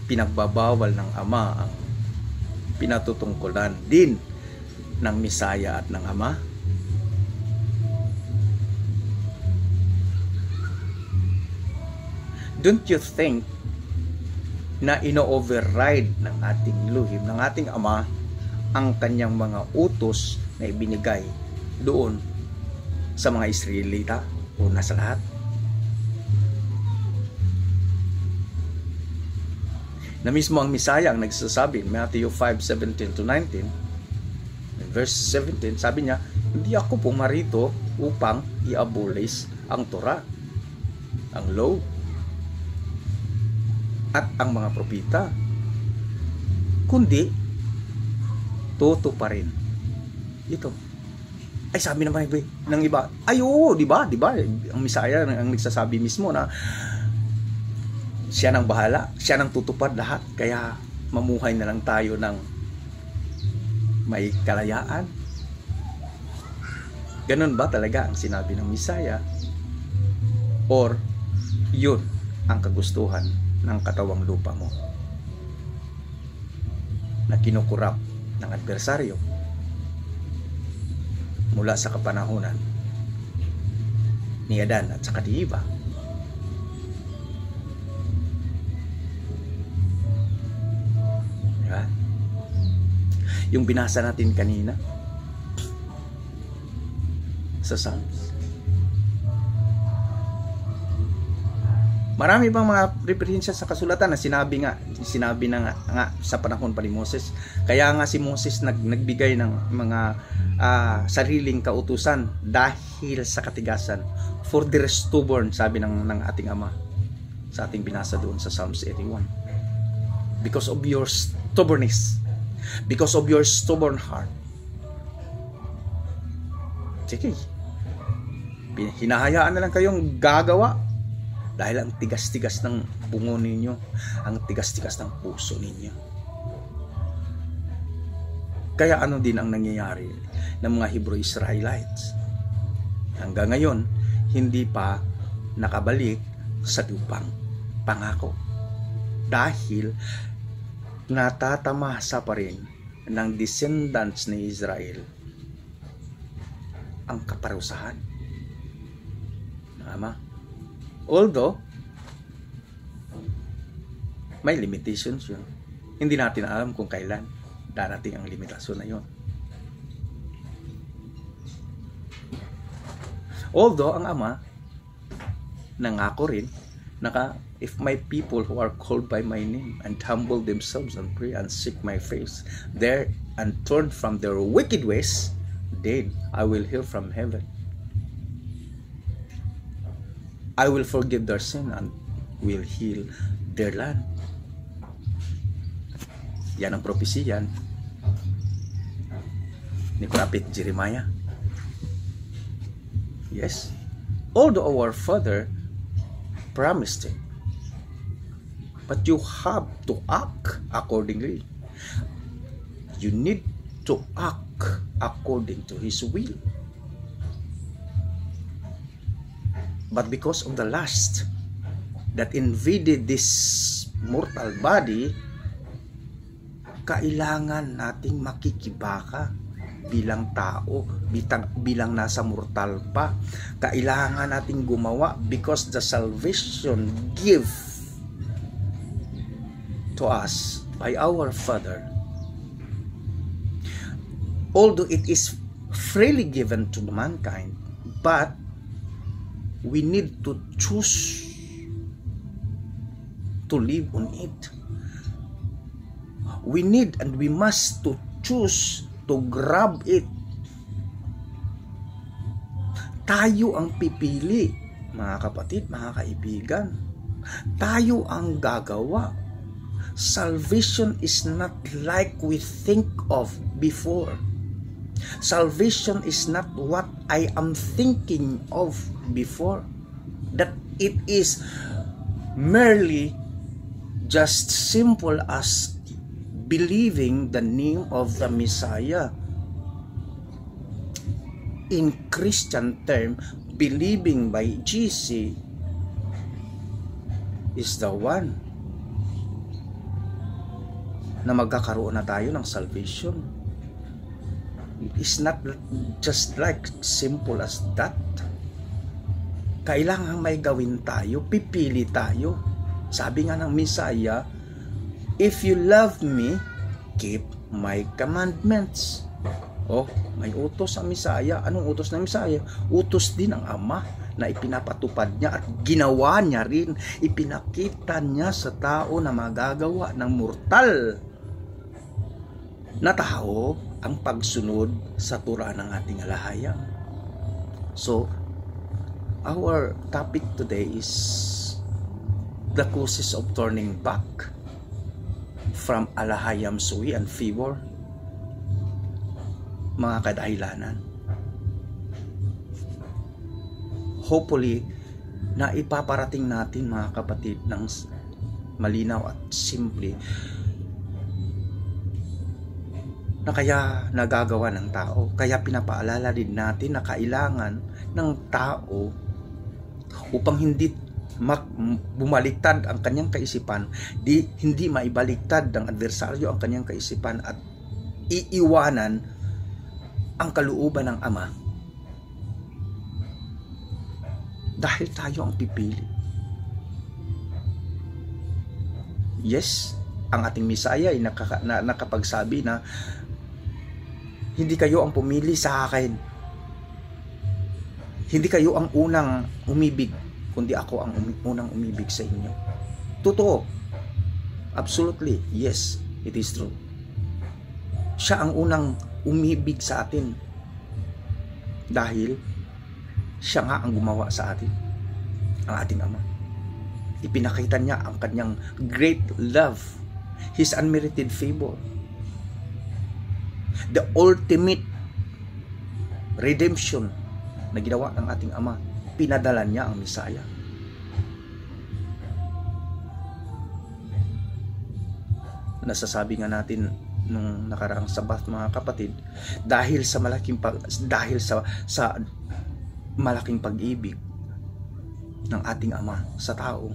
pinagbabawal ng Ama ang pinatutungkulan din ng Misaya at ng Ama? Don't you think na ino-override ng ating luhim, ng ating Ama, ang kanyang mga utos na ibinigay doon sa mga Israelita una sa lahat? Na mismo ang Misaya ang nagsasabi, Matthew 5:17-19, verse 17, sabi niya, hindi ako pumarito upang i-abolish ang Torah, ang law, at ang mga propita, kundi tutuparin ito. Ay, sabi naman ng iba, ay oo, di ba? Ang Misaya ang nagsasabi mismo na siya nang bahala, siya nang tutupad lahat, kaya mamuhay na lang tayo ng may kalayaan. Ganun ba talaga ang sinabi ng Misaya? Or yun ang kagustuhan ng katawang lupa mo na kinukurap ng adversaryo mula sa kapanahunan ni Adan at saka ni Eva? Diba? Yung binasa natin kanina sa Psalms, marami pang mga referensya sa kasulatan na sinabi na nga sa panahon pa ni Moses. Kaya nga si Moses nagbigay ng mga sariling kautusan dahil sa katigasan, for the stubborn, sabi ng ating Ama sa ating binasa doon sa Psalms 81. Because of your stubbornness, because of your stubborn heart. Sige, hinahayaan na lang kayong gagawa dahil ang tigas-tigas ng bungo ninyo, ang tigas-tigas ng puso ninyo. Kaya ano din ang nangyayari ng mga Hebrew Israelites? Hanggang ngayon, hindi pa nakabalik sa lupang pangako. Dahil natatamasa pa rin ng descendants ni Israel ang kaparusahan ng Ama. Although, may limitations yun. Hindi natin alam kung kailan darating ang limitasyon na yun. Although, ang Ama, nangako rin, if my people who are called by my name and humble themselves and pray and seek my face there and turn from their wicked ways, then I will hear from heaven. I will forgive their sin and will heal their land. Yan ang propesiyan ni Prophet Jeremiah. Yes. Although our father promised it, but you have to act accordingly. You need to act according to His will. But because of the lust that invaded this mortal body, kailangan nating makikibaka bilang tao, bilang nasa mortal pa. Kailangan nating gumawa because the salvation give to us by our Father, although it is freely given to mankind, but we need to choose to live on it. We need and we must to choose to grab it. Tayo ang pipili, mga kapatid, mga kaibigan. Tayo ang gagawa. Salvation is not like we think of before. Salvation is not what I am thinking of before. That it is merely just simple as believing the name of the Messiah. In Christian term, believing by GC is the one na magkakaroon na tayo ng salvation. It's not just like simple as that. Kailangan may gawin tayo, pipili tayo. Sabi nga ng Messiah, if you love me, keep my commandments. Oh, may utos ang Messiah. Anong utos ng Messiah? Utos din ng Ama na ipinapatupad niya at ginawa niya rin. Ipinakita niya sa tao na magagawa ng mortal na tao ang pagsunod sa Torah ng ating alahayang. So, our topic today is the causes of turning back from alahayam sui and favor. Mga kadahilanan. Hopefully, na ipaparating natin mga kapatid ng malinaw at simple na kaya nagagawa ng tao. Kaya pinapaalala din natin na kailangan ng tao upang hindi bumaliktad ang kanyang kaisipan, hindi maibaliktad ng adversaryo ang kanyang kaisipan at iiwanan ang kalooban ng Ama. Dahil tayo ang pipili. Yes, ang ating Messiah ay nakapagsabi na hindi kayo ang pumili sa akin. Hindi kayo ang unang umibig, kundi ako ang unang umibig sa inyo. Totoo. Absolutely. Yes, it is true. Siya ang unang umibig sa atin. Dahil siya nga ang gumawa sa atin. Ang ating Ama. Ipinakita niya ang kanyang great love. His unmerited favor. The ultimate redemption na ginawa ng ating Ama. Pinadala niya ang Messiah. Nasasabi nga natin nung nakaraang Sabat, mga kapatid, dahil sa malaking malaking pag-ibig ng ating Ama sa tao,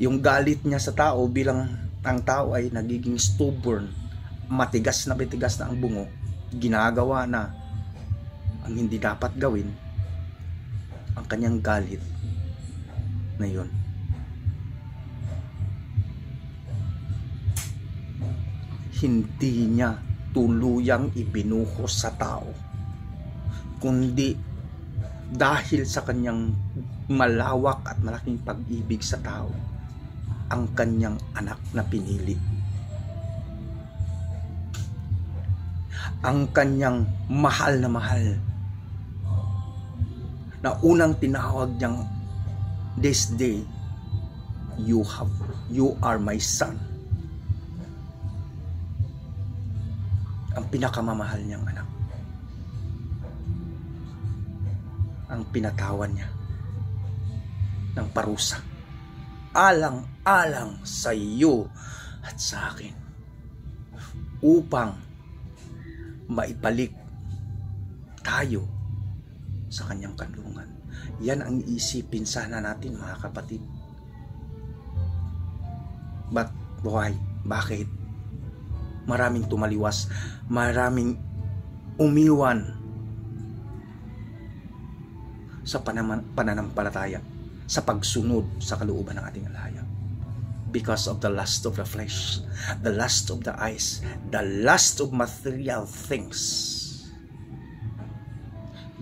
yung galit niya sa tao bilang ang tao ay nagiging stubborn, matigas na ang bungo, ginagawa na ang hindi dapat gawin, ang kanyang galit na yun hindi niya tuluyang ibinuhos sa tao, kundi dahil sa kanyang malawak at malaking pag-ibig sa tao, ang kanyang anak na pinili, ang kanyang mahal na unang tinawag niyang, this day you are my son. Ang pinakamamahal niyang anak, ang pinatawan niya ng parusa, alang-alang sa iyo at sa akin, upang maibalik tayo sa kanyang kanlungan. Yan ang iisipin sana natin, mga kapatid. But why? Bakit? Maraming tumaliwas, maraming umiwan sa pananampalataya, sa pagsunod sa kalooban ng ating alahayang. Because of the lust of the flesh, the lust of the eyes, the lust of material things,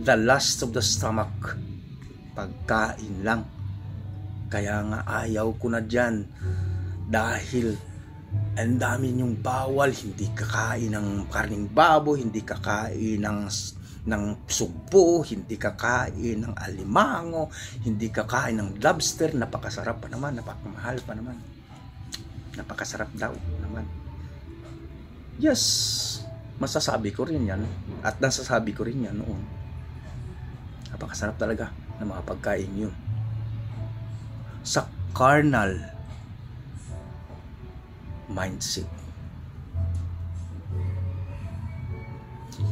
the lust of the stomach. Pagkain lang. Kaya nga ayaw ko na dyan, dahil ang dami niyong bawal. Hindi kakain ng karning baboy, hindi kakain ng sugpo, hindi kakain ng alimango, hindi kakain ng lobster. Napakasarap pa naman, napakamahal pa naman, napakasarap daw naman. Yes, masasabi ko rin yan, at nasasabi ko rin yan noon. Napakasarap talaga ng mga pagkain yun. Sa carnal mindset.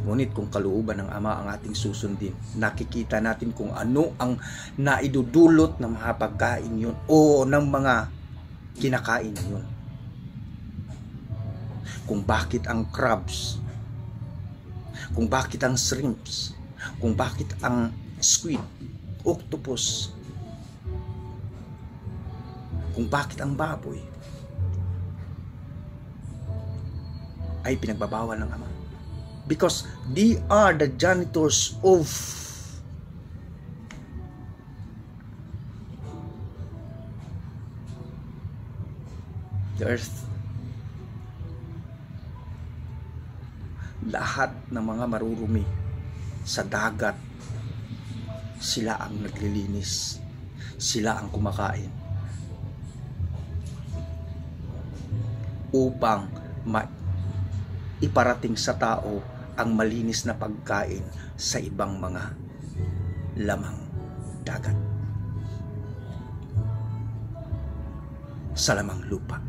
Ngunit kung kalooban ng Ama ang ating susundin, nakikita natin kung ano ang naidudulot ng mga pagkain yun o ng mga kinakain yun. Kung bakit ang crabs, kung bakit ang shrimps, kung bakit ang squid, octopus, kung bakit ang baboy ay pinagbabawal ng Ama. Because they are the janitors of the earth. Lahat ng mga marurumi sa dagat, sila ang naglilinis, sila ang kumakain upang iparating sa tao ang malinis na pagkain sa ibang mga lamang dagat, sa lamang lupa.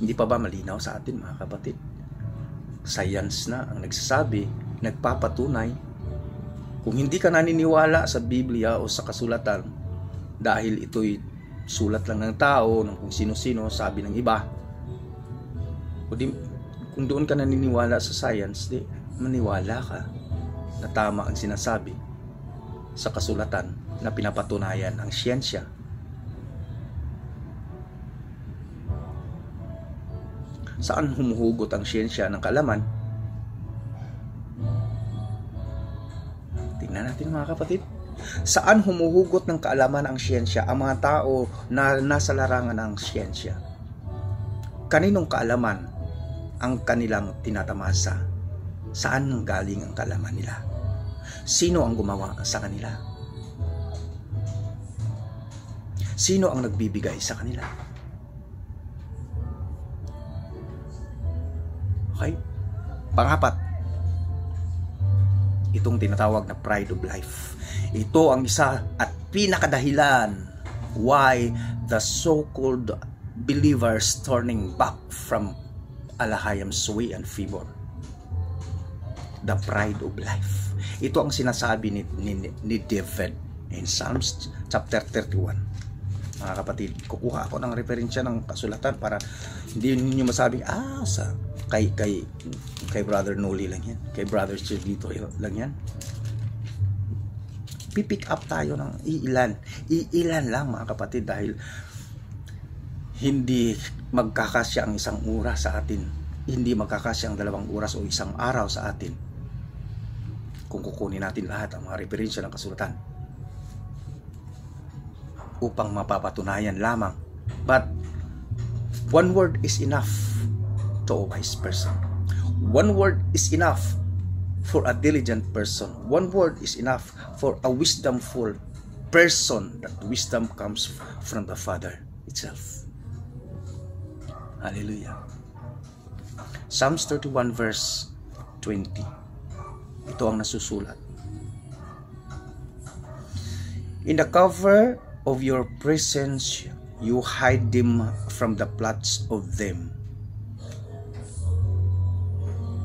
Hindi pa ba malinaw sa atin, mga kapatid? Science na ang nagsasabi, nagpapatunay. Kung hindi ka naniniwala sa Biblia o sa kasulatan, dahil ito'y sulat lang ng tao, ng kung sino-sino, sabi ng iba, o di, kung doon ka naniniwala sa science, di maniwala ka na tama ang sinasabi sa kasulatan na pinapatunayan ang siyensya. Saan humuhugot ang siyensya ng kaalaman? Tingnan natin, mga kapatid. Saan humuhugot ng kaalaman ang siyensya? Ang mga tao na nasa larangan ng siyensya. Kaninong kaalaman ang kanilang tinatamasa? Saan galing ang kaalaman nila? Sino ang gumawa sa kanila? Sino ang nagbibigay sa kanila? Okay? Pangapat, itong tinatawag na pride of life. Ito ang isa at pinakadahilan why the so-called believers turning back from Alahayam's way and favor. The pride of life. Ito ang sinasabi ni David in Psalms chapter 31. Mga kapatid, kukuha ako ng referensya ng kasulatan para hindi ninyo masabing, kay Brother Noli lang yan, kay Brother Chivito lang yan. Pipick up tayo ng iilan lang, mga kapatid, dahil hindi magkakasya ang isang oras sa atin, hindi magkakasya ang 2 oras o isang araw sa atin kung kukunin natin lahat ang mga referensya ng kasulatan upang mapapatunayan lamang. But one word is enough to a wise person. One word is enough for a diligent person. One word is enough for a wisdomful person. That wisdom comes from the Father itself. Hallelujah. Psalms 31 verse 20. Ito ang nasusulat. In the cover of your presence, you hide them from the plots of them.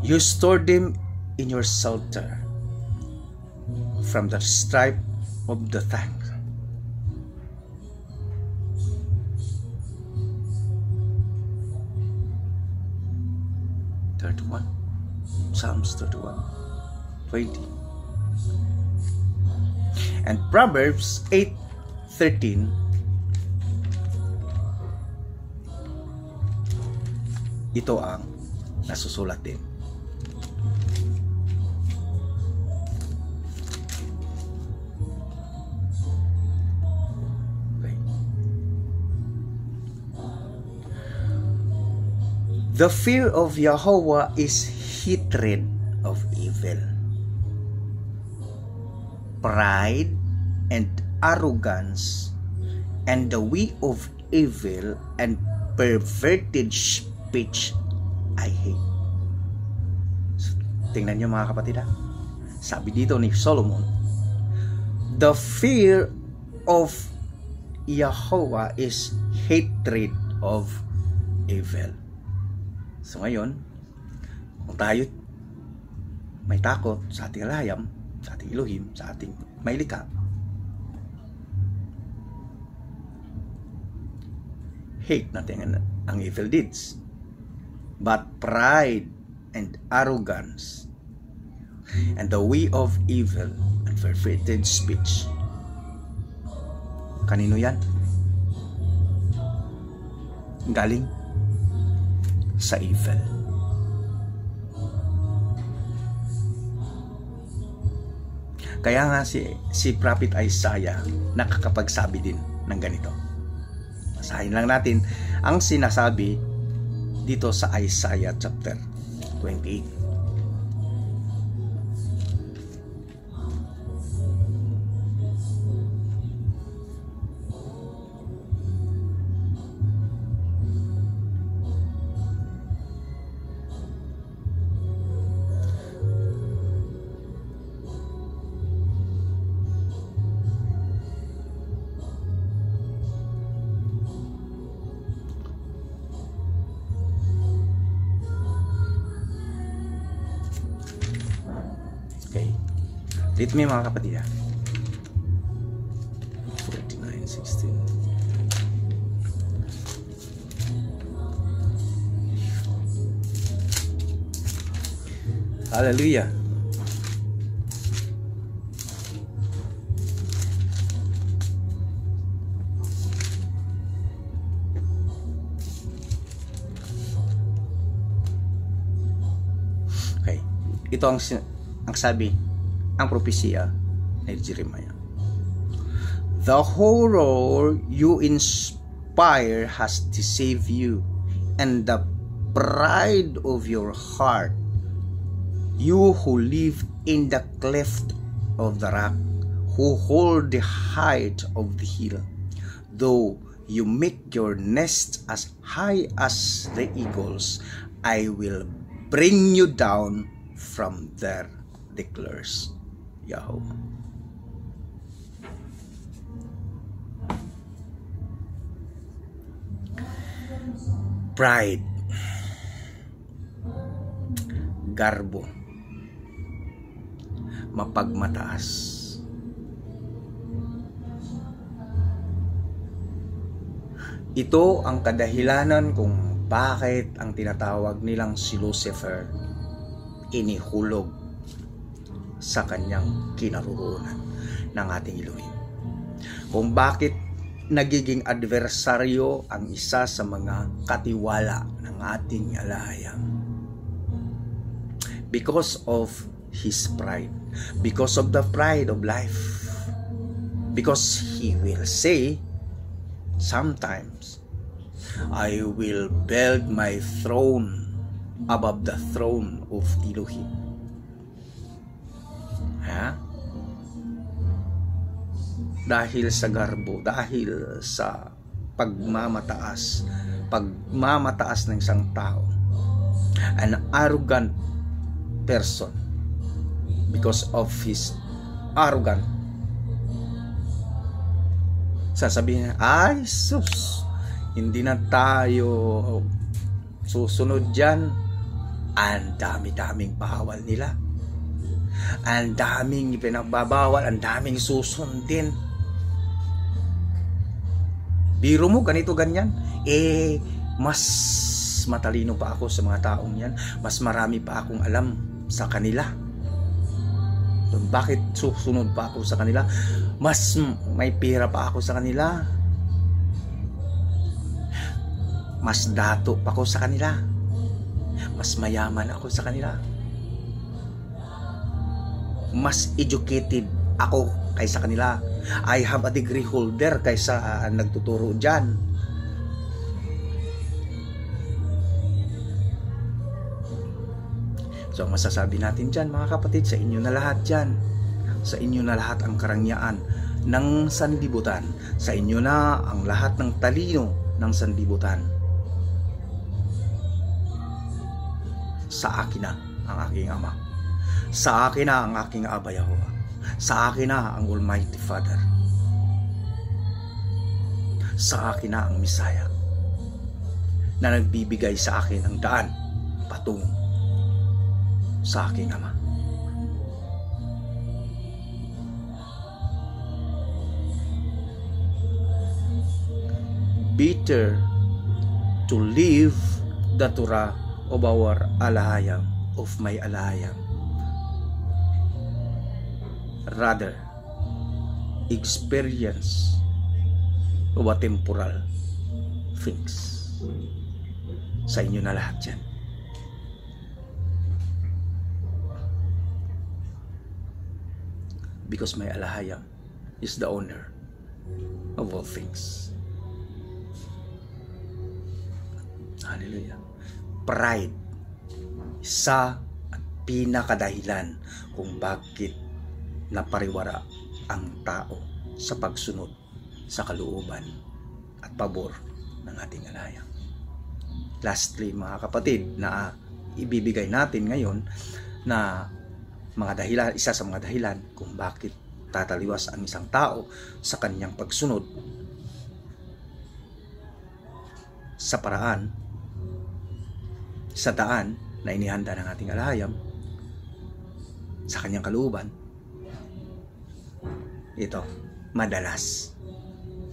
You store them in your shelter from the stripe of the tongue. Psalms 31:20. And Proverbs 8:13. Ito ang nasusulat din. Okay. The fear of Yahweh is hatred of evil. Pride and arrogance and the way of evil and perverted speech I hate. So, tingnan nyo, mga kapatid, sabi dito ni Solomon, the fear of Yahweh is hatred of evil. So ngayon, Kung tayo may takot sa ating alayam, sa ating Elohim, sa ating may likha, hate natin ang evil deeds. But pride and arrogance and the way of evil and perverted speech, kanino yan? Galing sa evil. Kaya nga si Prophet Isaiah nakakapagsabi din ng ganito. Basahin lang natin ang sinasabi dito sa Isaiah chapter 28. Okay. Read me mga kapatid. 49:16. Hallelujah. Okay. Ito ang sabi, ang propesya ni Jeremiah. The horror you inspire has deceived you, and the pride of your heart, you who live in the cleft of the rock, who hold the height of the hill, though you make your nest as high as the eagles, I will bring you down from there, declares Yahweh. Pride, garbo, mapagmataas. Ito ang kadahilanan kung bakit ang tinatawag nilang si Lucifer inihulog sa kanyang kinaroroonan ng ating Elohim. Kung bakit nagiging adversaryo ang isa sa mga katiwala ng ating alayam. Because of his pride. Because of the pride of life. Because he will say, sometimes, I will build my throne above the throne of Elohim. Dahil sa garbo, dahil sa pagmamataas ng isang tao, an arrogant person, because of his arrogant, sasabihin niya, ay sus, hindi na tayo susunod dyan. Ang dami-daming bawal nila, ang daming ipinagbabawal, ang daming susundin. Biro mo ganito ganyan, mas matalino pa ako sa mga taong yan, mas marami pa akong alam sa kanila. Bakit susunod pa ako sa kanila? Mas may pera pa ako sa kanila, mas dato pa ako sa kanila, mas mayaman ako sa kanila, mas educated ako kaysa kanila, I have a degree holder kaysa nagtuturo dyan. So masasabi natin dyan mga kapatid, sa inyo na lahat dyan, sa inyo na lahat ang karangyaan ng sanlibutan, sa inyo na ang lahat ng talino ng sanlibutan. Sa akin na ang aking Ama, sa akin na ang aking Aba Yahuwah, sa akin na ang Almighty Father, sa akin na ang Messiah na nagbibigay sa akin ng daan patungo sa aking Ama. Better to live the Torah of our alahayam, of my alahayam, rather experience of a temporal things. Sa inyo na lahat yan. Because my alahayam is the owner of all things. Hallelujah. Pride, isa at pinakadahilan kung bakit napariwara ang tao sa pagsunod sa kalooban at pabor ng ating alahayam. Lastly, mga kapatid, na ibibigay natin ngayon na mga dahilan, isa sa mga dahilan kung bakit tataliwas ang isang tao sa kanyang pagsunod sa paraan, sa daan na inihanda ng ating alahayam sa kanyang kalooban. Ito, madalas,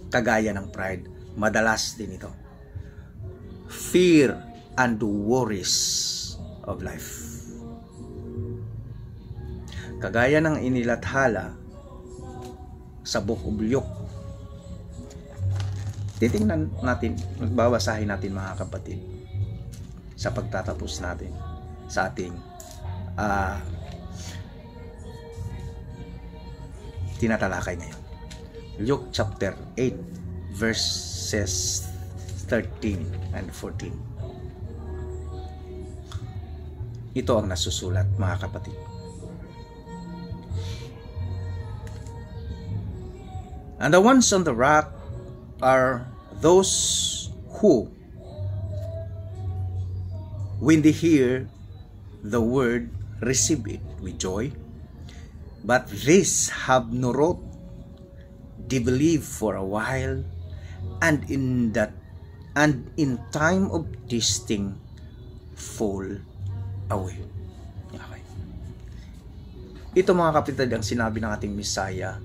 kagaya ng pride, madalas din ito, fear and worries of life. Kagaya ng inilathala sa Book of Luke. Titingnan natin, magbabasahin natin mga kapatid sa pagtatapos natin sa ating tinatalakay ngayon. Luke chapter 8 verses 13 and 14. Ito ang nasusulat, mga kapatid. And the ones on the rock are those who, when they hear the word, receive it with joy. But these have no root. They believe for a while, and in time of testing, fall away. Okay. Ito mga kapatid ang sinabi ng ating Messiah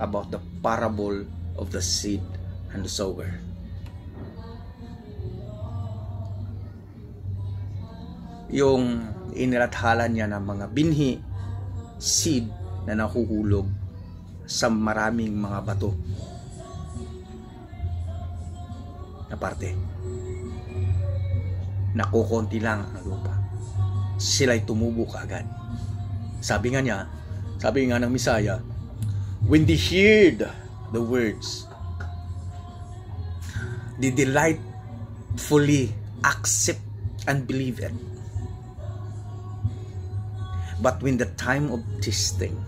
about the parable of the seed and the sower. Yung inilathala niya ng mga binhi, seed na nahuhulog sa maraming mga bato na parte. Nakukunti lang ang lupa. Sila'y tumubo kaagad. Sabi nga ng Messiah, when they heard the words, they delightfully accept and believe it. But when the time of testing,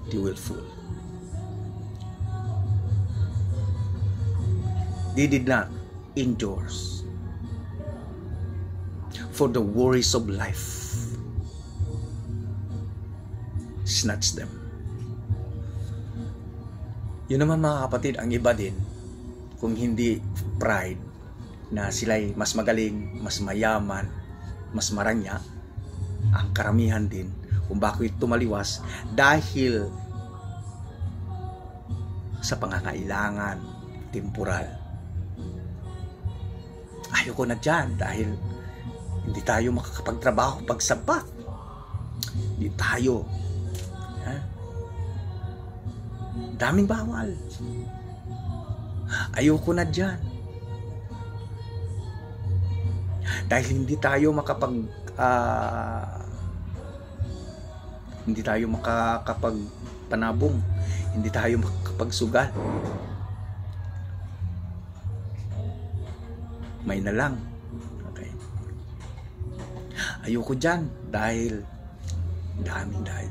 they will fall. They did not endure for the worries of life snatch them. Yun naman mga kapatid, ang iba din, kung hindi pride, na sila'y mas magaling, mas mayaman, mas maranya, ang karamihan din kung bakit tumaliwas dahil sa pangangailangan temporal. Ayoko na dyan dahil hindi tayo makakapagtrabaho pag sabat. Hindi tayo. Daming bawal. Ayoko na dyan. Dahil hindi tayo hindi tayo makakapagpanabong, hindi tayo makakapagsugal. May na lang. Okay. Ayoko dyan dahil dahil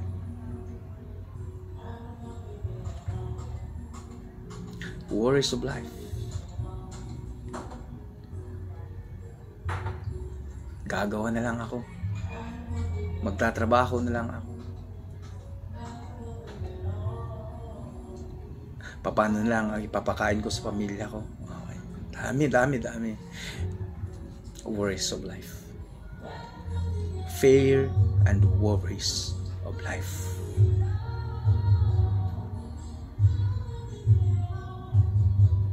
worries of life. Gagawa na lang ako. Magtatrabaho na lang ako. Paano na lang ang ipapakain ko sa pamilya ko. Okay. Dami. Worries of life. fear and worries of life.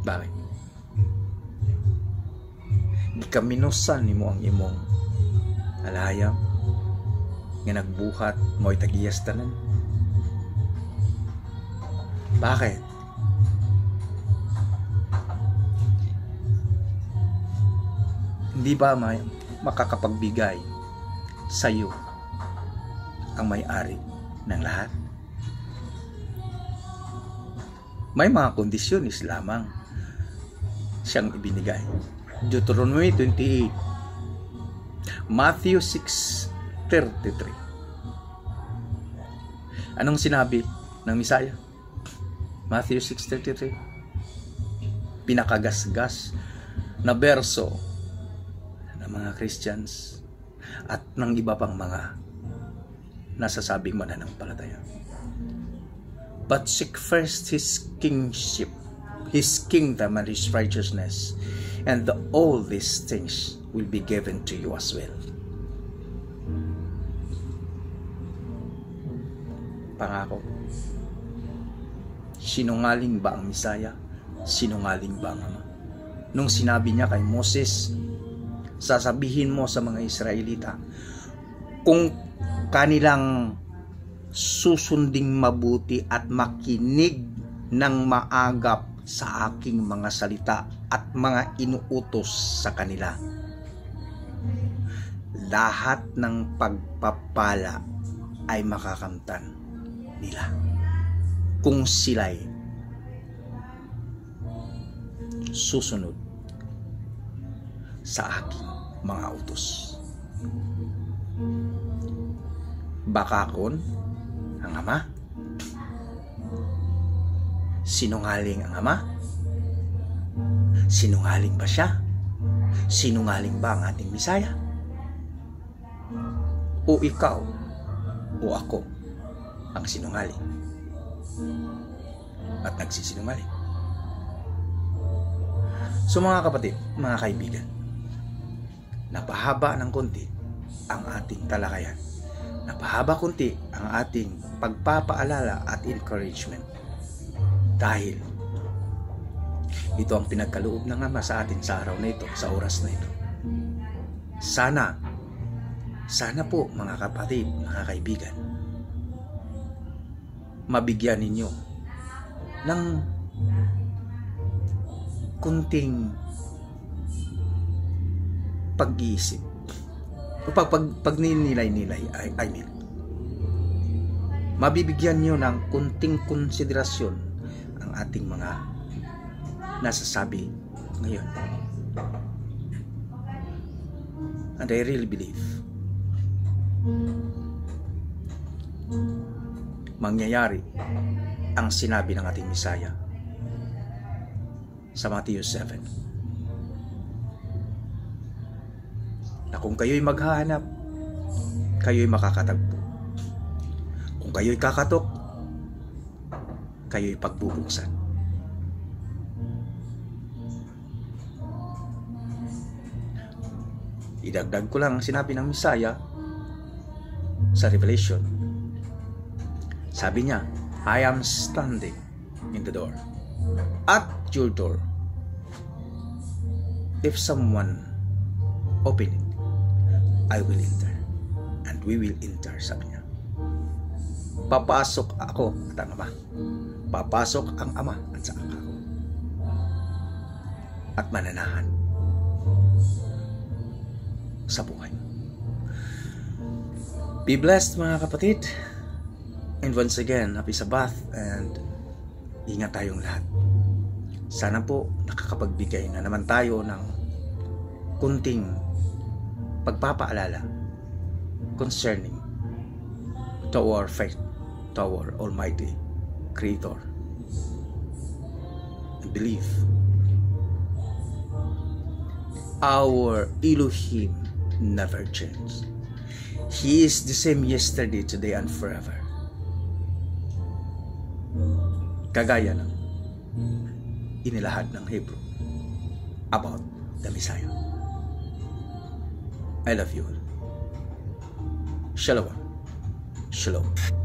Bakit? Gikaminusan nimo ang imong alayam nga nagbuhat mo'y tagiyas tanan. Bakit? Hindi ba makakapagbigay sa iyo ang may-ari ng lahat? May mga kondisyonis lamang siyang ibinigay. Deuteronomy 28, Matthew 6:33. Anong sinabi ng Misaya? Matthew 6:33. Pinakagasgas na berso ng mga Christians at ng iba pang mga nasasabing mananampalataya. But seek first His kingship, His kingdom and His righteousness, and all these things will be given to you as well. Pangako. Sinungaling ba ang Misaya? Sinungaling ba ang Ama? Nung sinabi niya kay Moses, sasabihin mo sa mga Israelita, kung kanilang susunding mabuti at makinig ng maagap sa aking mga salita at mga inuutos sa kanila, lahat ng pagpapala ay makakamtan nila kung sila'y susunod sa aking mga utos. Bakakon ang Ama? Sinungaling ang Ama? Sinungaling ba siya? Sinungaling ba ang ating Misaya? O ikaw o ako ang sinungaling at nagsisinungaling? So mga kapatid, mga kaibigan, napahaba ng konti ang ating talakayan. Napahaba konti ang ating pagpapaalala at encouragement dahil ito ang pinagkaloob ng Ama sa atin sa araw na ito, sa oras na ito. Sana po mga kapatid, mga kaibigan, mabigyan ninyo ng kunting pag-iisip o pagninilay-nilay, mabibigyan nyo ng kunting konsiderasyon ang ating mga nasasabi ngayon. And I really believe mangyayari ang sinabi ng ating Misaya sa Matthew 7, na kung kayo'y maghahanap, kayo'y makakatagpo. Kung kayo'y kakatok, kayo'y pagbubuksan. Idagdag ko lang ang sinabi ng Misaya sa Revelation. Sabi niya, I am standing in the door, at your door. If someone open it, I will enter, and we will enter, sabi niya. Papasok ako at ang Ama. Papasok ang Ama at saka ako. At mananahan sa buhay. Be blessed mga kapatid. And once again, happy Sabbath and ingat tayong lahat. Sana po nakakapagbigay na naman tayo ng kunting pagpapaalala concerning to our faith, to our Almighty Creator. And believe our Elohim never changed. He is the same yesterday, today, and forever. Kagaya ng inilahad ng Hebrew about the Messiah. I love you all. Shalom. Shalom.